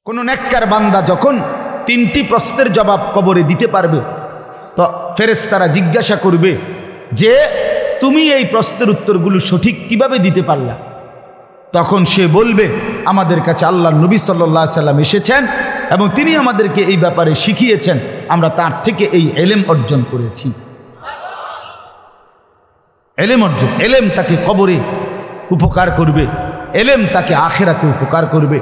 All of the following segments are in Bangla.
কোন নেককার বান্দা যখন তিনটি প্রশ্নের জবাব কবরে দিতে পারবে তো ফেরেশতারা জিজ্ঞাসা করবে যে তুমি এই প্রশ্নের উত্তরগুলো সঠিক কিভাবে দিতে পারলা। তখন সে বলবে আমাদের কাছে আল্লাহর নবী সাল্লাল্লাহু আলাইহি সাল্লাম এসেছেন এবং তিনি আমাদেরকে এই ব্যাপারে শিখিয়েছেন, আমরা তার থেকে এই ইলম অর্জন করেছি। ইলম অর্জন, ইলম তাকে কবরে উপকার করবে, ইলম তাকে আখিরাতে উপকার করবে,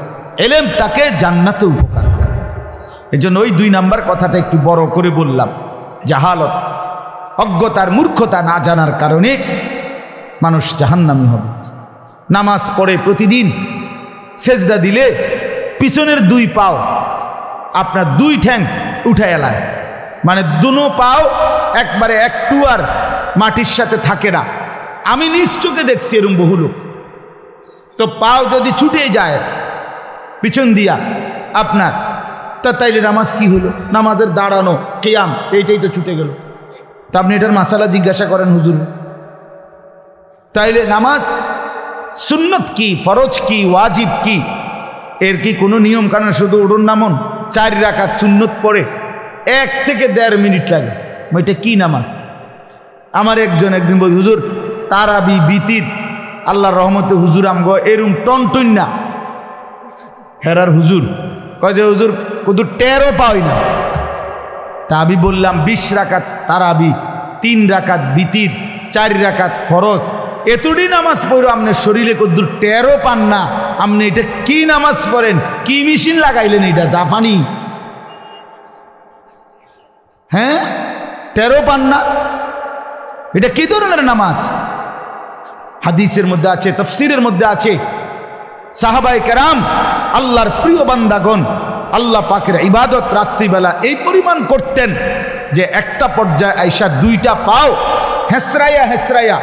ইলম তাকে জান্নাতে উপকার করবে। এজন্য ওই 2 নাম্বার কথাটা একটু বড় করে বললাম। জাহালত, অজ্ঞতার, মূর্খতা না জানার কারণে মানুষ জাহান্নামী হবে। নামাজ পড়ে প্রতিদিন সেজদা দিলে পিছনের 2 পাও আপনার 2 ঠ্যাং উঠায় এলায়, মানে দুনো পাও একবারে একটু আর মাটির সাথে থাকে না। আমি নিজ চোখে দেখছি এরকম বহু লোক। তো পাও যদি ছুটে যায় পিছন দিয়া আপনার, তা তাইলে নামাজ কি হলো? নামাজের দাঁড়ানো, কিয়াম, এইটাই তো ছুটে গেল। তা আপনি এটার মাসালা জিজ্ঞাসা করেন হুজুর। তাইলে নামাজ সুন্নত কি, ফরজ কি, ওয়াজিব কি, এর কি কোনো নিয়ম কানুন? শুধু উড়ুন নামন 4 রাকাত সুন্নত পড়ে 1 থেকে 1.5 মিনিট লাগে, ওইটা কি নামাজ? আমার একজন একদিন বলি হুজুর তারাবি বিতির আল্লাহর রহমতে হুজুর আমগো এরম টনটন না হেরার হুজুর কয় যে হুজুর কুদুর টেরও পাই না। তা আমি বললাম 20 রাকাত তারাবি, 3 রাকাত বিতির, 4 রাকাত ফরজ, এতটি নামাজ পড়ো আপনার শরীরে কুদুর টেরও পান না, আপনি এটা কি নামাজ পড়েন? কি মেশিন লাগাইলেন? এটা জাপানি? হ্যাঁ, টেরও পান না? এটা কি ধরনের নামাজ? হাদিসের মধ্যে আছে, তাফসীরের মধ্যে আছে, সাহাবায়ে কেরাম আল্লাহর প্রিয় বান্দাগণ আল্লাহ পাকের ইবাদত রাত্রিবেলা এই পরিমাণ করতেন যে একটা পর্যায়ে আইসা 2টা পাও হেসরাইয়া হেসরাইয়া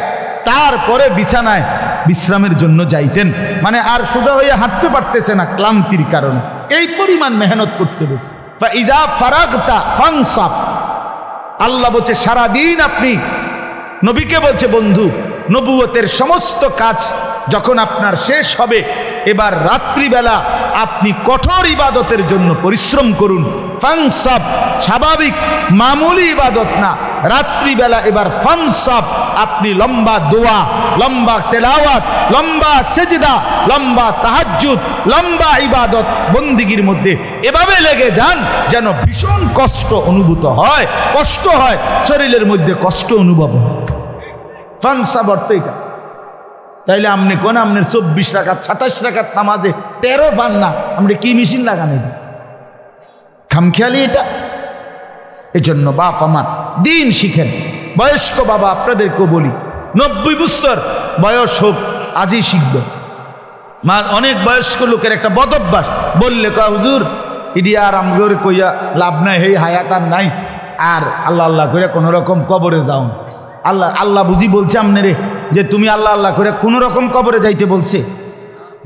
তারপরে বিছানায় বিশ্রামের জন্য যাইতেন। মানে আর সোজা হয়ে হাঁটতে পারতেছে না ক্লান্তির কারণে, এই পরিমাণ মেহনত করতে হচ্ছে। ইজা ফারাগতা ফানসাব, আল্লাহ বলছে সারাদিন আপনি, নবীকে বলছে বন্ধু, নবুয়তের সমস্ত কাজ যখন আপনার শেষ হবে, এবার রাত্রিবেলা আপনি কঠোর ইবাদতের জন্য পরিশ্রম করুন। ফানসাব স্বাভাবিক মামুলি ইবাদত না, রাত্রিবেলা এবার ফানসাব আপনি লম্বা দোয়া, লম্বা তেলাওয়াত, লম্বা সেজদা, লম্বা তাহাজ্জুদ, লম্বা ইবাদত বন্দিগির মধ্যে এভাবে লেগে যান যেন ভীষণ কষ্ট অনুভূত হয়, কষ্ট হয়, শরীরের মধ্যে কষ্ট অনুভব হয়। ফানসাব অর্থ এটা। তাইলে আপনি কোন আপনার 24 রাকাত 27 রাকাত নামাজে 13 পান না, আপনি কি মেশিন লাগান? এটা খামখেয়ালি এটা। এই জন্য বাপ আমার দিন শিখেন। বয়স্ক বাবা আপনাদেরকেও বলি, 90 বছর বয়স হোক আজই শিখবে। অনেক বয়স্ক লোকের একটা বদ অভ্যাস, বললে কয় হুজুর ইডি আর আমগরে কইয়া লাভ নাই, হেই হায়াত আর নাই, আর আল্লাহ আল্লাহ করে কোন রকম কবরে যাও। আল্লাহ আল্লাহ বুঝি বলছে আপনারে যে তুমি আল্লাহ আল্লাহ করে কোন রকম কবরে যাইতে বলছে?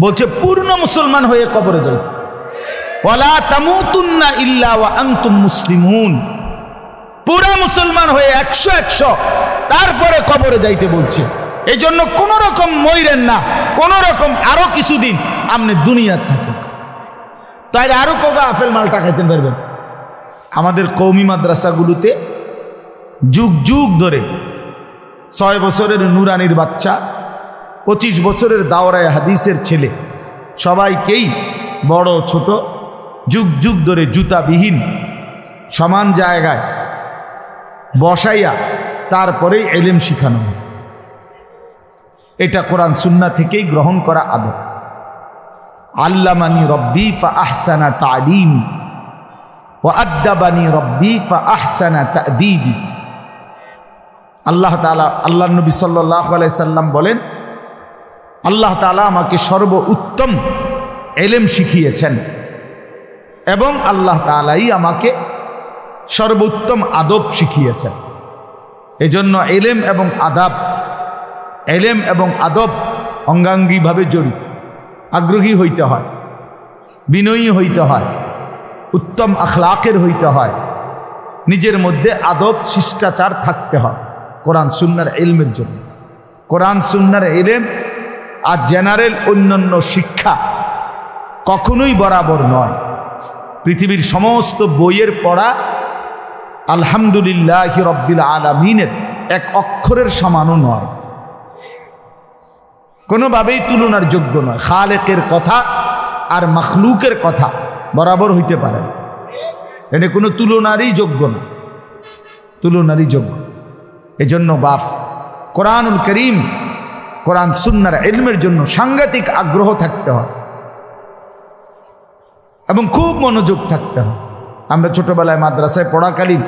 বলছে পূর্ণ মুসলমান হয়ে কবরে যাই। ওয়ালা তামুতুন্না ইল্লা ওয়া আনতুম মুসলিমুন, পুরা মুসলমান হয়ে 100 তারপরে কবরে যাইতে বলছে। এই জন্য কোন রকম মইরেন না, কোন রকম আরো কিছুদিন আপনি দুনিয়ার থাকেন, তাই আরো কবে আপেল মালটা খাইতে পারবেন। আমাদের কওমি মাদ্রাসাগুলোতে যুগ যুগ ধরে 6 বছরের নুরানির বাচ্চা, 25 বছরের দাওরায়ে হাদিসের ছেলে, সবাইকেই বড় ছোট যুগ যুগ ধরে জুতাবিহীন সমান জায়গায় বসাইয়া তারপরেই ইলম শিখানো হয়। এটা কোরআন সুন্নাহ থেকেই গ্রহণ করা আদব। আল্লামানি রব্বি ফা আহসানা তালিম ওয়া আদ্দাবানি রব্বি ফা আহসানা তা'দীবি। আল্লাহ তাআলা, আল্লাহর নবী সাল্লাল্লাহু আলাইহি সাল্লাম বলেন, আল্লাহ তাআলা আমাকে সর্বোত্তম ইলম শিখিয়েছেন এবং আল্লাহ তাআলাই আমাকে সর্বোত্তম আদব শিখিয়েছেন। এজন্য ইলম এবং আদাব, ইলম এবং আদব অঙ্গাঙ্গিভাবে জড়িত। আগ্রহী হইতে হয়, বিনয়ী হইতে হয়, উত্তম আখলাকের হইতে হয়, নিজের মধ্যে আদব শিষ্টাচার থাকতে হয় কোরআন সুন্নাহর ইলমের জন্য। কোরআন সুন্নাহর ইলম আর জেনারেল অন্যান্য শিক্ষা কখনোই বরাবর নয়। পৃথিবীর সমস্ত বইয়ের পড়া আলহামদুলিল্লাহি রাব্বিল আলামিনের এক অক্ষরের সমানও নয়, কোনোভাবেই তুলনার যোগ্য নয়। খালেকের কথা আর মখলুকের কথা বরাবর হইতে পারে না, এটা কোনো তুলনারই যোগ্য না, তুলনারই যোগ্য। এজন্য বাপ কোরআনুল করিম, কোরআন সুন্নাহর ইলমের জন্য সাংঘাতিক আগ্রহ থাকতে হয় এবং খুব মনোযোগ থাকতে হয়। আমরা ছোটবেলায় মাদ্রাসায় পড়াকালীন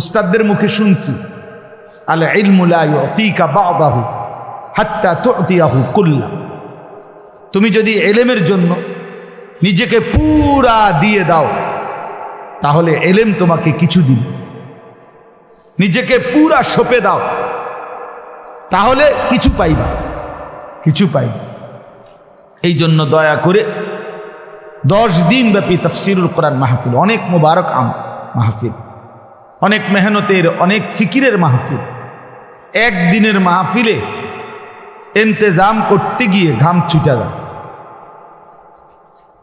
উস্তাদদের মুখে শুনছি, আল ইলমু লা ইউতিকা বা'দাহু হাত্তা তু'তিয়াহু কুল্লা। তুমি যদি ইলমের জন্য নিজেকে পুরা দিয়ে দাও তাহলে ইলম তোমাকে কিছু দিবে, নিজেকে পুরা সঁপে দাও তাহলে কিছু পাইবা, কিছু পাইবা। এই জন্য দয়া করে 10 দিন ব্যাপী তাফসীরুল কোরআন মাহফিল, অনেক মুবারক মাহফিল, অনেক মেহনতের, অনেক ফিকিরের মাহফিল। একদিনের মাহফিলে ইন্তেজাম করতে গিয়ে ঘাম ছুটে যায়।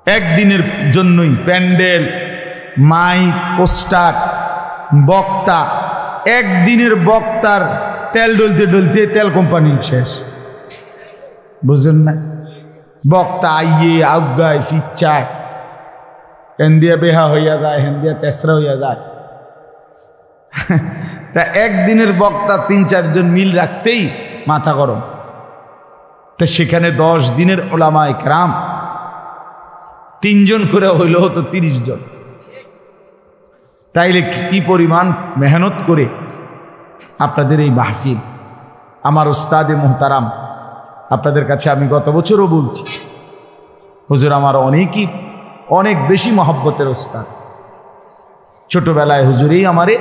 একদিনের জন্যই প্যান্ডেল, মাইক, পোস্টার, বক্তা, একদিনের বক্তার তেল ডলতে ডলতে তেল কোম্পানি শেষ, বুঝলেন না? বক্তা আইয়ে আজ্ঞায় ফিচ্ছায়, হেন দিয়া বেহা হইয়া যায়, হেন দিয়া তেসরা হইয়া যায়। তা একদিনের বক্তা 3-4 জন মিল রাখতেই মাথা গরম, তা সেখানে 10 দিনের উলামায়ে কেরাম 3 জন করে হইল হতো 30 জন। তাইলে কি পরিমাণ মেহনত করে আপনাদের এই মাহফিল। আমার উস্তাদে মুহতারাম, আপনাদের কাছে আমি গত বছরও বলছি, হুজুর আমার অনেক বেশি মহব্বতের উস্তাদ। ছোটবেলায় হুজুরেই আমারে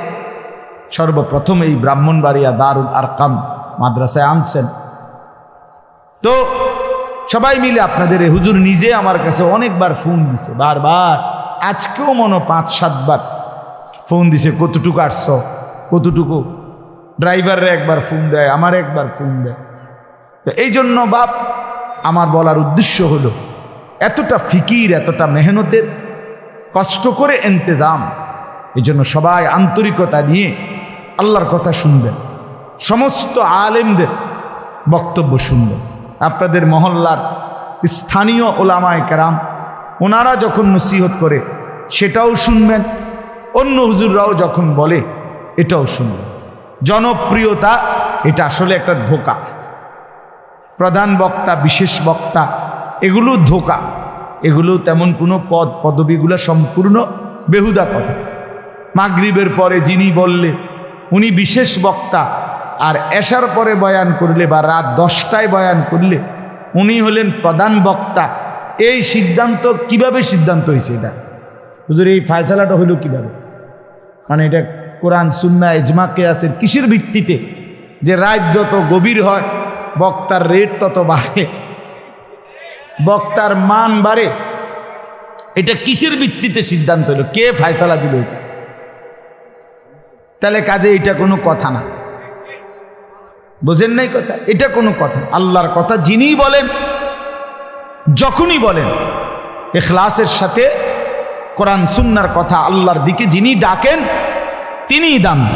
সর্বপ্রথম এই ব্রাহ্মণবাড়িয়া দারুল আরকাম মাদ্রাসায় আনছেন। তো সবাই মিলে আপনাদের হুজুর নিজে আমার কাছে অনেকবার ফোন দিছে, বারবার, আজকেও মনে 5-7 বার ফোন দিছে, কতটুকু আসছ, কতটুকু। ড্রাইভাররা একবার ফোন দেয়, আমার একবার ফোন দেয়। তো এই জন্য বাপ আমার বলার উদ্দেশ্য হলো, এতটা ফিকির, এতটা মেহনতের, কষ্ট করে ইন্তেজাম, এই জন্য সবাই আন্তরিকতা নিয়ে আল্লাহর কথা শুনবেন, সমস্ত আলেমদের বক্তব্য শুনবেন। আপনাদের মহল্লার স্থানীয় ওলামায়ে কেরাম ওনারা যখন নসিহত করে সেটাও শুনবেন, অন্য হুজুররাও যখন বলে এটাও শুনবেন। জনপ্রিয়তা এটা আসলে একটা ধোঁকা, প্রধান বক্তা, বিশেষ বক্তা, এগুলো ধোঁকা, এগুলো তেমন কোনো পদবিগুলো সম্পূর্ণ বেহুদা কথা। মাগরিবের পরে যিনি বললে উনি বিশেষ বক্তা, আর এশার পরে বয়ান করলে বা রাত 10টায় বয়ান করলে উনি হলেন প্রধান বক্তা, এই সিদ্ধান্ত কিভাবে সিদ্ধান্ত হয়েছে? এটা হুজুর এই ফায়সালাটা হইল কিভাবে? মানে এটা কোরআন সুন্নাহ ইজমা কিয়াসের কিসের ভিত্তিতে যে রাত যত গভীর হয় বক্তার রেট তত বাড়ে, বক্তার মান বাড়ে? এটা কিসের ভিত্তিতে সিদ্ধান্ত হলো? কে ফায়সালা দিল এটা? তাহলে কাজে এটা কোনো কথা না, বোঝেন নাই কথা? এটা কোনো কথা? আল্লাহর কথা যিনি বলেন, যখনই বলেন, ইখলাসের সাথে কোরআন সুন্নাহর কথা আল্লাহর দিকে যিনি ডাকেন তিনিই দামি।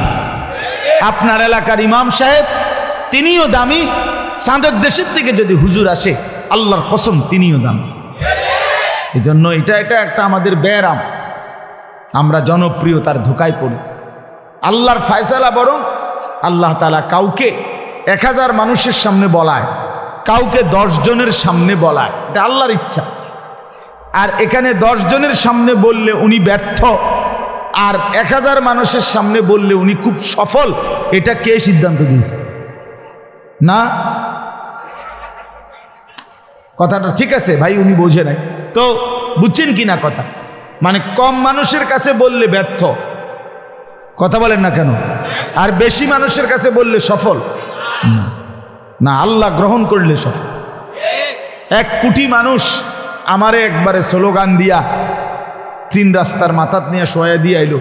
আপনার এলাকার ইমাম সাহেব তিনিও দামি, সাদেক দেশের থেকে যদি হুজুর আসে আল্লাহর কসম তিনিও দামি। এই জন্য এটা একটা আমাদের ব্যারাম, আমরা জনপ্রিয়তার ধোকায় পড়ি। আল্লাহর ফায়সালা বরং আল্লাহ তাআলা কাউকে 1000 মানুষের সামনে বলায়, কাউকে 10 জনের সামনে বলায়, এটা আল্লাহর ইচ্ছা। আর এখানে 10 জনের সামনে বললে উনি ব্যর্থ, আর 1000 মানুষের সামনে বললে উনি খুব সফল, এটা কে সিদ্ধান্ত দিয়েছে? না, কথাটা ঠিক আছে ভাই, উনি বোঝে নাই তো, বুঝছেন কি না কথা? মানে কম মানুষের কাছে বললে ব্যর্থ, কথা বলেন না কেন? আর বেশি মানুষের কাছে বললে সফল না, আল্লাহ গ্রহণ করলে সফল। 1 কোটি মানুষ আমারে একবারে স্লোগান দিয়া 3 রাস্তার মাথাত নিয়ে শোয়া দিয়ে আইলো,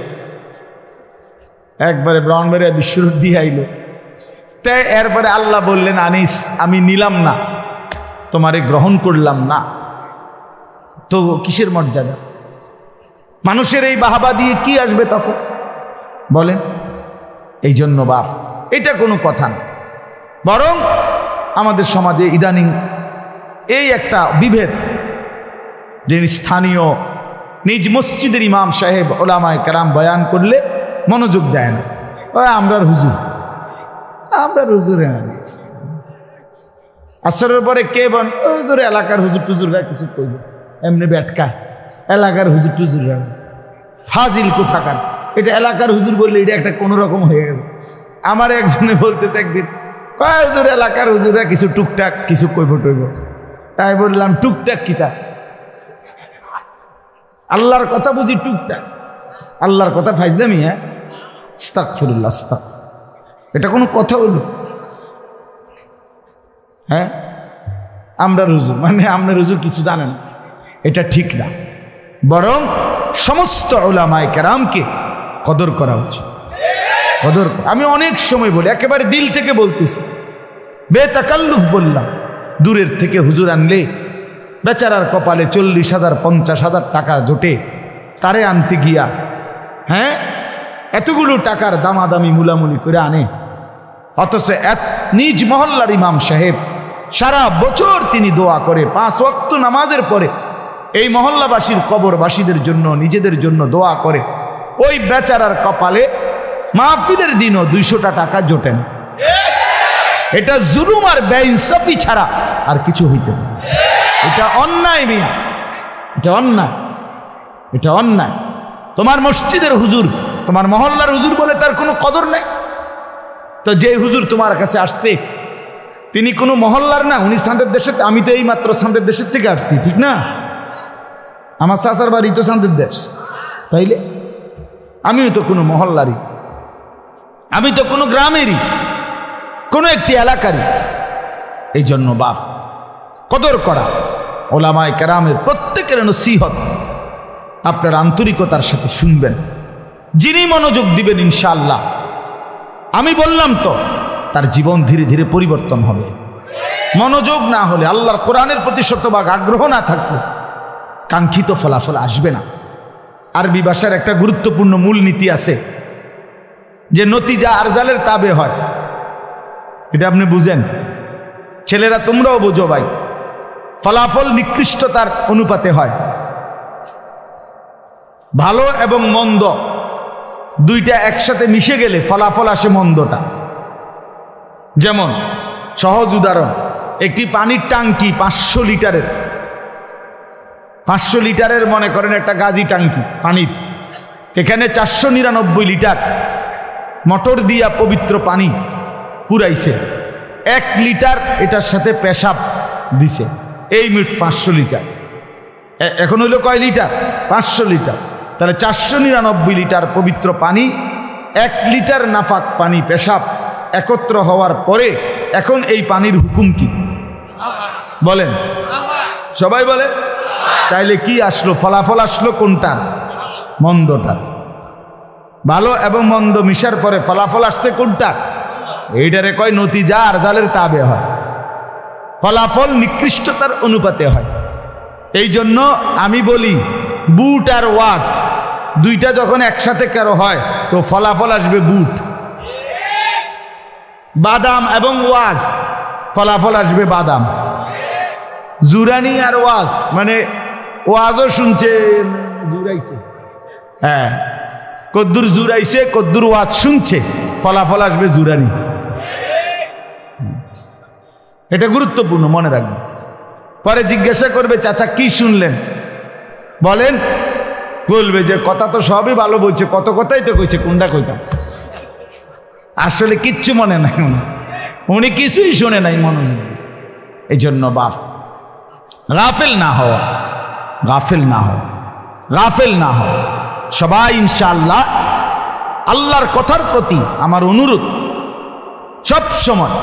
একবারে ব্রাহ্মণবাড়িয়া বিশ্বরূপ দিয়ে আইলো। তাই এরপরে আল্লাহ বললেন, আনিস আমি নিলাম না, তোমারে গ্রহণ করলাম না। তো কিসের মর্যাদা? মানুষের এই বাহাবা দিয়ে কি আসবে তখন বলেন? এই জন্য বাপ, এটা কোনো কথা না। বরং আমাদের সমাজে ইদানিং এই একটা বিভেদ, যে স্থানীয় নিজ মসজিদের ইমাম সাহেব ওলামায়ে কেরাম বয়ান করলে মনোযোগ দেয় না, আমরার হুজুর আসরের পরে কে বল হুজুর, এলাকার হুজুর টুজুররা কিছু কইব, এমনি ব্যাটকা এলাকার হুজুর টুজুররা ফাজিল কোথাকার। এটা এলাকার হুজুর বললে এটা একটা কোনো রকম হয়ে গেল। আমার একজনে বলতেছে একদিন, কয় হুজুর এলাকার হুজুররা কিছু টুকটাক কিছু কইব টইব। তাই বললাম টুকটাক কিতা? আল্লাহর কথা বুঝি টুকটাক? আল্লাহর কথা ফাইজলামি? হ্যাঁ, আস্তাগফিরুল্লাহ, এটা কোনো কথা হলো? হ্যাঁ, আমরা হুজুর মানে আপনার হুজুর কিছু জানেন, এটা ঠিক না। বরং সমস্ত উলামায়ে কেরামকে কদর করা উচিত। কদর, আমি অনেক সময় বলি, একেবারে দিল থেকে বলতেছি, বেতাকাল্লুফ বললাম। দূরের থেকে হুজুর আনলে বেচারার কপালে 40,000 50,000 টাকা জোটে, তারে আনতে গিয়া হ্যাঁ এতগুলো টাকার দামাদামি মুলামুলি করে আনে। অথচ নিজ মহল্লার ইমাম সাহেব সারা বছর তিনি দোয়া করে, 5 ওয়াক্ত নামাজের পরে এই মহল্লাবাসীর কবরবাসীদের জন্য, নিজেদের জন্য দোয়া করে। ওই বেচারার কপালে মাহফিলের দিনও 200টা টাকা জোটে না। এটা জুলুম আর বেইনসাফি ছাড়া আর কিছু হইতে না। এটা অন্যায় মিয়া, এটা অন্যায়, এটা অন্যায়। তোমার মসজিদের হুজুর, তোমার মহল্লার হুজুর বলে তার কোনো কদর নেই। তো যে হুজুর তোমার কাছে আসছে তিনি কোনো মহল্লার না, উনি সান্দের দেশে। আমি তো এই মাত্র সান্দের দেশের থেকে আসছি, ঠিক না? আমার চাচার বাড়ি তো সান্দের দেশ, তাইলে আমিও তো কোনো মহল্লারই, আমি তো কোনো গ্রামেরই, কোনো একটি এলাকারই। এই জন্য বাপ, কদর করা, ওলামায়ে কেরামের প্রত্যেকের নসিহত আপনার আন্তরিকতার সাথে শুনবেন। যিনি মনোযোগ দিবেন ইনশাআল্লাহ, আমি বললাম তো, তার জীবন ধীরে ধীরে পরিবর্তন হবে। মনোযোগ না হলে, আল্লাহর কোরআনের প্রতি শতভাগ আগ্রহ না থাকলে কাঙ্ক্ষিত ফলাফল আসবে না। আরবি ভাষার একটা গুরুত্বপূর্ণ মূলনীতি আছে যে নতিজা আরজালের তাবে হয়। এটা আপনি বুঝেন, ছেলেরা তোমরাও বোঝো ভাই। ফলাফল নিকৃষ্টতার অনুপাতে হয়। ভালো এবং মন্দ দুইটা একসাথে মিশে গেলে ফলাফল আসে মন্দটা। যেমন সহজ উদাহরণ, একটি পানির টাঙ্কি 500 লিটারের, 500 লিটারের মনে করেন একটা গাজি টাঙ্কি পানির, এখানে 499 লিটার মোটর দিয়া পবিত্র পানি পুরাইছে। 1 লিটার এটার সাথে পেশাব দিছে, এই মিট 500 লিটার। এখন হইল কয় লিটার? 500 লিটার। তাহলে 499 লিটার পবিত্র পানি, 1 লিটার নাফাক পানি পেশাব একত্র হওয়ার পরে এখন এই পানির হুকুম কি বলেন? সবাই বলে। তাইলে কি আসলো? ফলাফল আসলো কোনটার? মন্দটার। ভালো এবং মন্দ মিশার পরে ফলাফল আসছে কোনটার? এইটারে কয় নতিজা আরজালের তাবে হয়। ফলাফল নিকৃষ্টতার অনুপাতে হয়। এই জন্য আমি বলি, বুট আর ওয়াজ দুইটা যখন একসাথে কারো হয় তো ফলাফল আসবে বুট। বাদাম এবং ওয়াজ, ফলাফল আসবে বাদাম। জুরানি আর ওয়াজ মানে ওয়াজও শুনছে, জুরাইছে, হ্যাঁ, কদ্দুর জুরাইছে, কদ্দুর ওয়াজ শুনছে, ফলাফল আসবে জুরানি। এটা গুরুত্বপূর্ণ, মনে রাখবেন। পরে জিজ্ঞাসা করবে, চাচা কি শুনলেন বলেন? বলবে যে কথা তো সবই ভালো বলছে, কত কথাই তো কইছে, কোনটা কইতাম। আসলে কিচ্ছু মনে নাই, উনি কিছুই শুনে নাই মনে। এই জন্য বাপ, গাফেল না হওয়া, গাফেল না হওয়া, গাফেল না হওয়া। সবাই ইনশাআল্লাহ আল্লাহর কথার প্রতি আমার অনুরোধ, সব সময়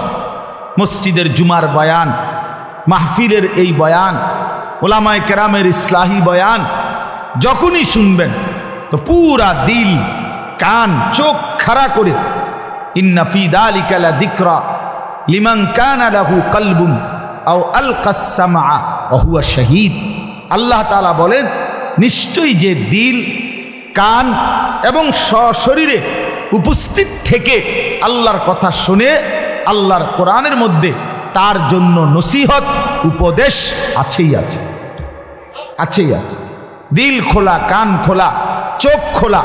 মসজিদের জুমার বয়ান, মাহফিলের এই বয়ান, ওলামায়ে কেরামের ইসলাহি বয়ান যখনই শুনবেন তো পুরা দিল, কান, চোখ খাড়া করে ইন্না ফি যালিকা লাযিকরা লিমান কানা লাহু কলবুন আও আলকাস সামআ ওয়া হুয়া শাহীদ। আল্লাহ তাআলা বলেন, নিশ্চয়ই যে দিল কান এবং সশরীরে উপস্থিত থেকে আল্লাহর কথা শুনে আল্লাহর কোরআনের মধ্যে তার জন্য নসিহত উপদেশ আছেই আছে, আছেই আছে। দিল খোলা, কান খোলা, চোখ খোলা,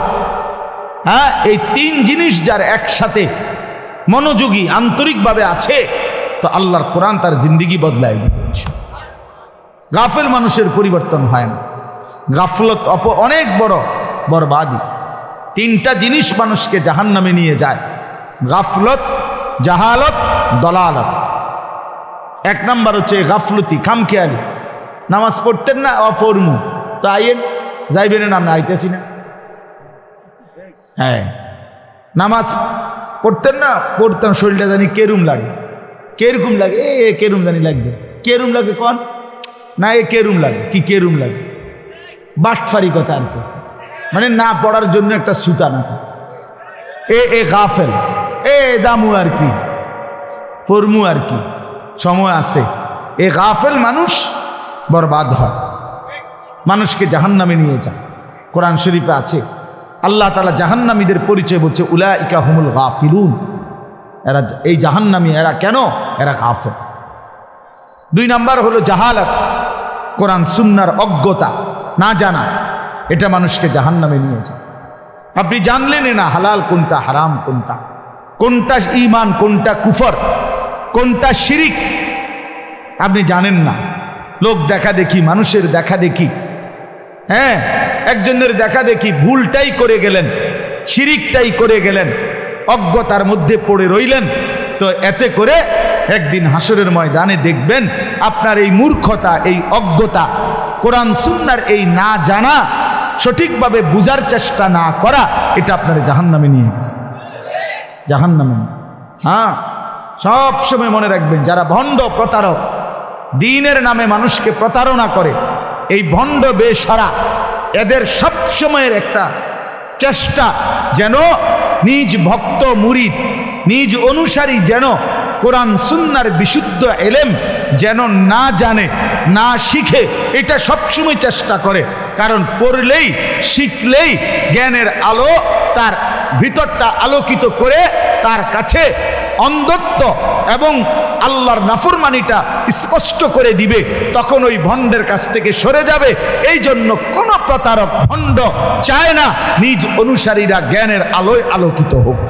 হ্যাঁ, এই তিন জিনিস যার একসাথে মনোযোগী আন্তরিকভাবে আছে তো আল্লাহর কোরআন তার জিন্দিগি বদলায় দিবে। গাফেল মানুষের পরিবর্তন হয় না। গাফলত অনেক বড় বরবাদি। তিনটা জিনিস মানুষকে জাহান্নামে নিয়ে যায়: গাফলত, জাহালত, দলালত। এক নাম্বার হচ্ছে গাফলতি, খামখেয়ালি। নামাজ পড়তেন না, অপরমু তো আইয়েন, যাইবেন না, আমরা আইতেছি না। হ্যাঁ, নামাজ পড়তেন না, পড়তাম, শরীরটা জানি কেরুম লাগে, কেরকম লাগে, এ কেরুম জানি লাগবে, কেরুম লাগে কন না, এ কেরুম লাগে, কি কেরুম লাগে, বাটফারি কথা আর কি, মানে না পড়ার জন্য একটা সুতা না, এ গাফেল, এ দামু আর কি, ফরমু আর কি, সময় আছে। এ গাফেল মানুষ বরবাদ হয়, মানুষকে জাহান্নামে নিয়ে যায়। কোরআন শরীফে আছে আল্লাহ তাআলা জাহান্নামীদের পরিচয় বলছে, উলাইকা হুমুল গাফিলুন, এরা এই জাহান্নামী, এরা কেন? এরা গাফেল। দুই নাম্বার হলো জাহালাত, কোরআন সুন্নাহর অজ্ঞতা, না জানা, এটা মানুষকে জাহান্নামে নিয়ে যায়। আপনি জানলেন না হালাল কোনটা, হারাম কোনটা, কোনটা ঈমান, কোনটা কুফর, কোনটা শিরিক, আপনি জানেন না। লোক দেখা দেখি, মানুষের দেখা দেখি, হ্যাঁ, একজনের দেখা দেখি ভুলটাই করে গেলেন, শিরিকটাই করে গেলেন, অজ্ঞতার মধ্যে পড়ে রইলেন। তো এতে করে একদিন হাসরের ময়দানে দেখবেন আপনার এই মূর্খতা, এই অজ্ঞতা, কোরআন সুন্নাহর এই না জানা, সঠিকভাবে বুঝার চেষ্টা না করা, এটা আপনার জাহান্নামে নিয়ে গেছে, জাহান্নামে। হ্যাঁ, সব সময় মনে রাখবেন, যারা ভণ্ড প্রতারক, দ্বীনের নামে মানুষকে প্রতারণা করে, এই ভণ্ড বেশরা, এদের সব সময়ের একটা চেষ্টা যেন নিজ ভক্ত মুরিদ, নিজ অনুসারী যেন কোরআন সুন্নাহর বিশুদ্ধ এলেম যেন না জানে, না শিখে, এটা সবসময় চেষ্টা করে। কারণ পড়লেই, শিখলেই জ্ঞানের আলো তার ভিতরটা আলোকিত করে তার কাছে অন্ধত্ব এবং আল্লাহর নাফরমানিটা স্পষ্ট করে দিবে। তখন ওই ভণ্ডের কাছ থেকে সরে যাবে। এই জন্য কোন প্রতারক, ভণ্ড চায় না নিজ অনুসারীরা জ্ঞানের আলোয় আলোকিত হোক।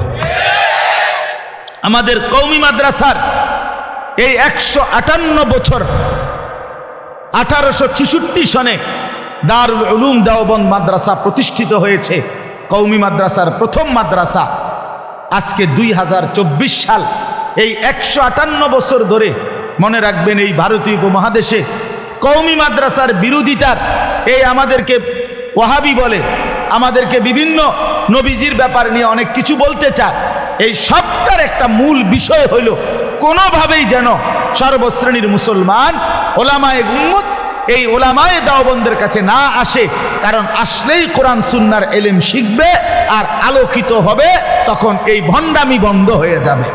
আমাদের কওমি মাদ্রাসার এই 158 বছর, 1866 সনে দারুল উলুম দেওবন্দ মাদ্রাসা প্রতিষ্ঠিত হয়েছে, কওমি মাদ্রাসার প্রথম মাদ্রাসা। আজকে 2024 সাল, এই 158 বছর ধরে মনে রাখবেন, এই ভারতীয় উপমহাদেশে কওমি মাদ্রাসার বিরোধিতার, এই আমাদেরকে ওয়াহাবি বলে, আমাদেরকে বিভিন্ন নবীজির ব্যাপার নিয়ে অনেক কিছু বলতে চায়, এই সবটার একটা মূল বিষয় হইল কোনোভাবেই যেন সর্বশ্রেণীর মুসলমান ওলামায়ে উম্মত এই ওলামায়ে দেওবন্দের কাছে না আসে। কারণ আসলেই কোরআন সুন্নাহর এলেম শিখবে আর আলোকিত হবে, তখন এই ভণ্ডামি বন্ধ হয়ে যাবে।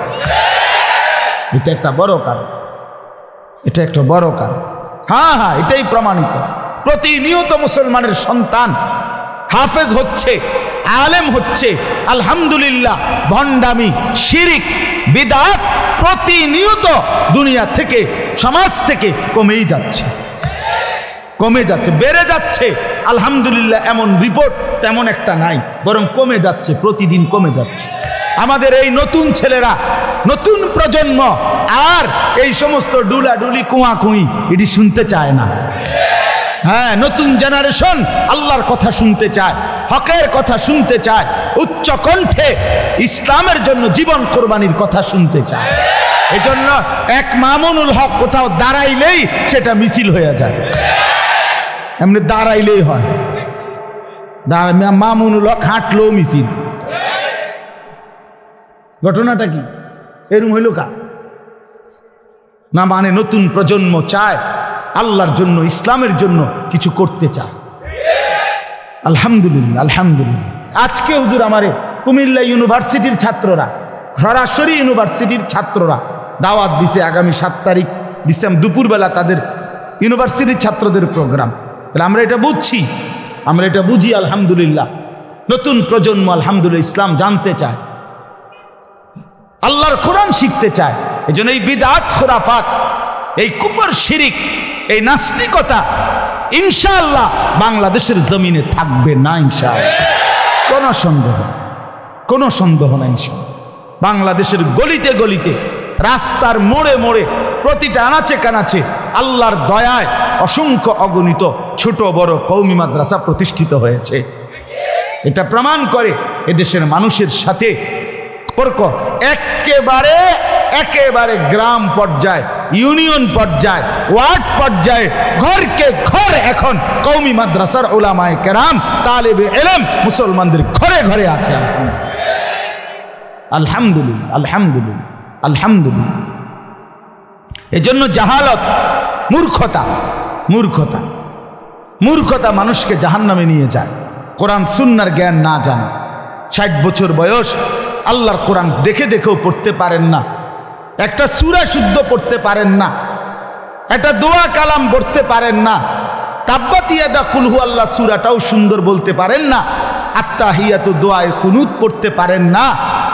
এটা একটা বড় কারণ, এটা একটা বড় কারণ। হ্যাঁ হ্যাঁ, এটাই প্রমাণিত। প্রতিনিয়ত মুসলমানের সন্তান হাফেজ হচ্ছে, আলেম হচ্ছে, আলহামদুলিল্লাহ। ভণ্ডামি, শিরিক, বিদআত প্রতিনিয়ত দুনিয়া থেকে, সমাজ থেকে কমেই যাচ্ছে, কমে যাচ্ছে, বেড়ে যাচ্ছে। আলহামদুলিল্লাহ, এমন রিপোর্ট তেমন একটা নাই, বরং কমে যাচ্ছে, প্রতিদিন কমে যাচ্ছে। আমাদের এই নতুন ছেলেরা, নতুন প্রজন্ম আর এই সমস্ত ডুলাডুলি, কুয়াকুই এটি শুনতে চায় না। হ্যাঁ, নতুন জেনারেশন আল্লাহর কথা শুনতে চায়, হকের কথা শুনতে চায়, উচ্চ কণ্ঠে ইসলামের জন্য জীবন কোরবানির কথা শুনতে চায়। এজন্য এক মামুনুল হক কোথাও দাঁড়াইলেই সেটা মিছিল হয়ে যায়, এমনি দাঁড়াইলেই হয়। মামুনুল হক হাঁটলেও মিছিল। ঘটনাটা কি এরকম হইল কা না? মানে নতুন প্রজন্ম চায় আল্লাহর জন্য, ইসলামের জন্য কিছু করতে চায়। আলহামদুলিল্লাহ, আলহামদুলিল্লাহ। আজকে হুজুর আমারে কুমিল্লা ইউনিভার্সিটির ছাত্ররা, সরাসরি ইউনিভার্সিটির ছাত্ররা দাওয়াত দিছে, আগামী 7 তারিখ দিচ্ছিলাম দুপুরবেলা তাদের ইউনিভার্সিটির ছাত্রদের প্রোগ্রাম। তাহলে আমরা এটা বুঝছি, আমরা এটা বুঝি, আলহামদুলিল্লাহ। নতুন প্রজন্ম আলহামদুলিল্লাহ ইসলাম জানতে চায়, আল্লাহর কোরআন শিখতে চায়। এই জন্য এই বিদআত খুরাফাত, এই কুফর শিরিক, এই নাস্তিকতা ইনশাআল্লাহ বাংলাদেশের জমিনে থাকবে না ইনশাআল্লাহ, কোনো সন্দেহ নাই ইনশাআল্লাহ। বাংলাদেশের গলিতে গলিতে, রাস্তার মোড়ে মোড়ে, প্রতিটা আনাচে কানাচে আল্লাহর দয়ায় অসংখ্য অগণিত ছোট বড় কওমি মাদ্রাসা প্রতিষ্ঠিত হয়েছে। এটা প্রমাণ করে এদেশের মানুষের সাথে সম্পর্ক একেবারে গ্রাম পর্যায়ে, ইউনিয়ন পর্যায়ে, ওয়ার্ড পর্যায়ে, ঘরকে ঘর এখন কওমি মাদ্রাসার উলামায়ে কেরাম, তালেবে ইলম মুসলমানদের ঘরে ঘরে আছে। আলহামদুলিল্লাহ, আলহামদুলিল্লাহ, আলহামদুলিল্লাহ। এজন্য জাহালত, মূর্খতা মানুষকে জাহান্নামে নিয়ে যায়। কোরআন সুন্নাহর জ্ঞান না জানে, 60 বছর বয়স, আল্লাহর কোরআন দেখে দেখেও পড়তে পারেন না, একটা সূরা শুদ্ধ পড়তে পারেন না, একটা দোয়া কালাম পড়তে পারেন না, তাব্বাত ইয়াদা কুল হুয়াল্লাহ সূরাটাও সুন্দর বলতে পারেন না, আত্তাহিয়াতু দোয়ায়ে কুনুত পড়তে পারেন না।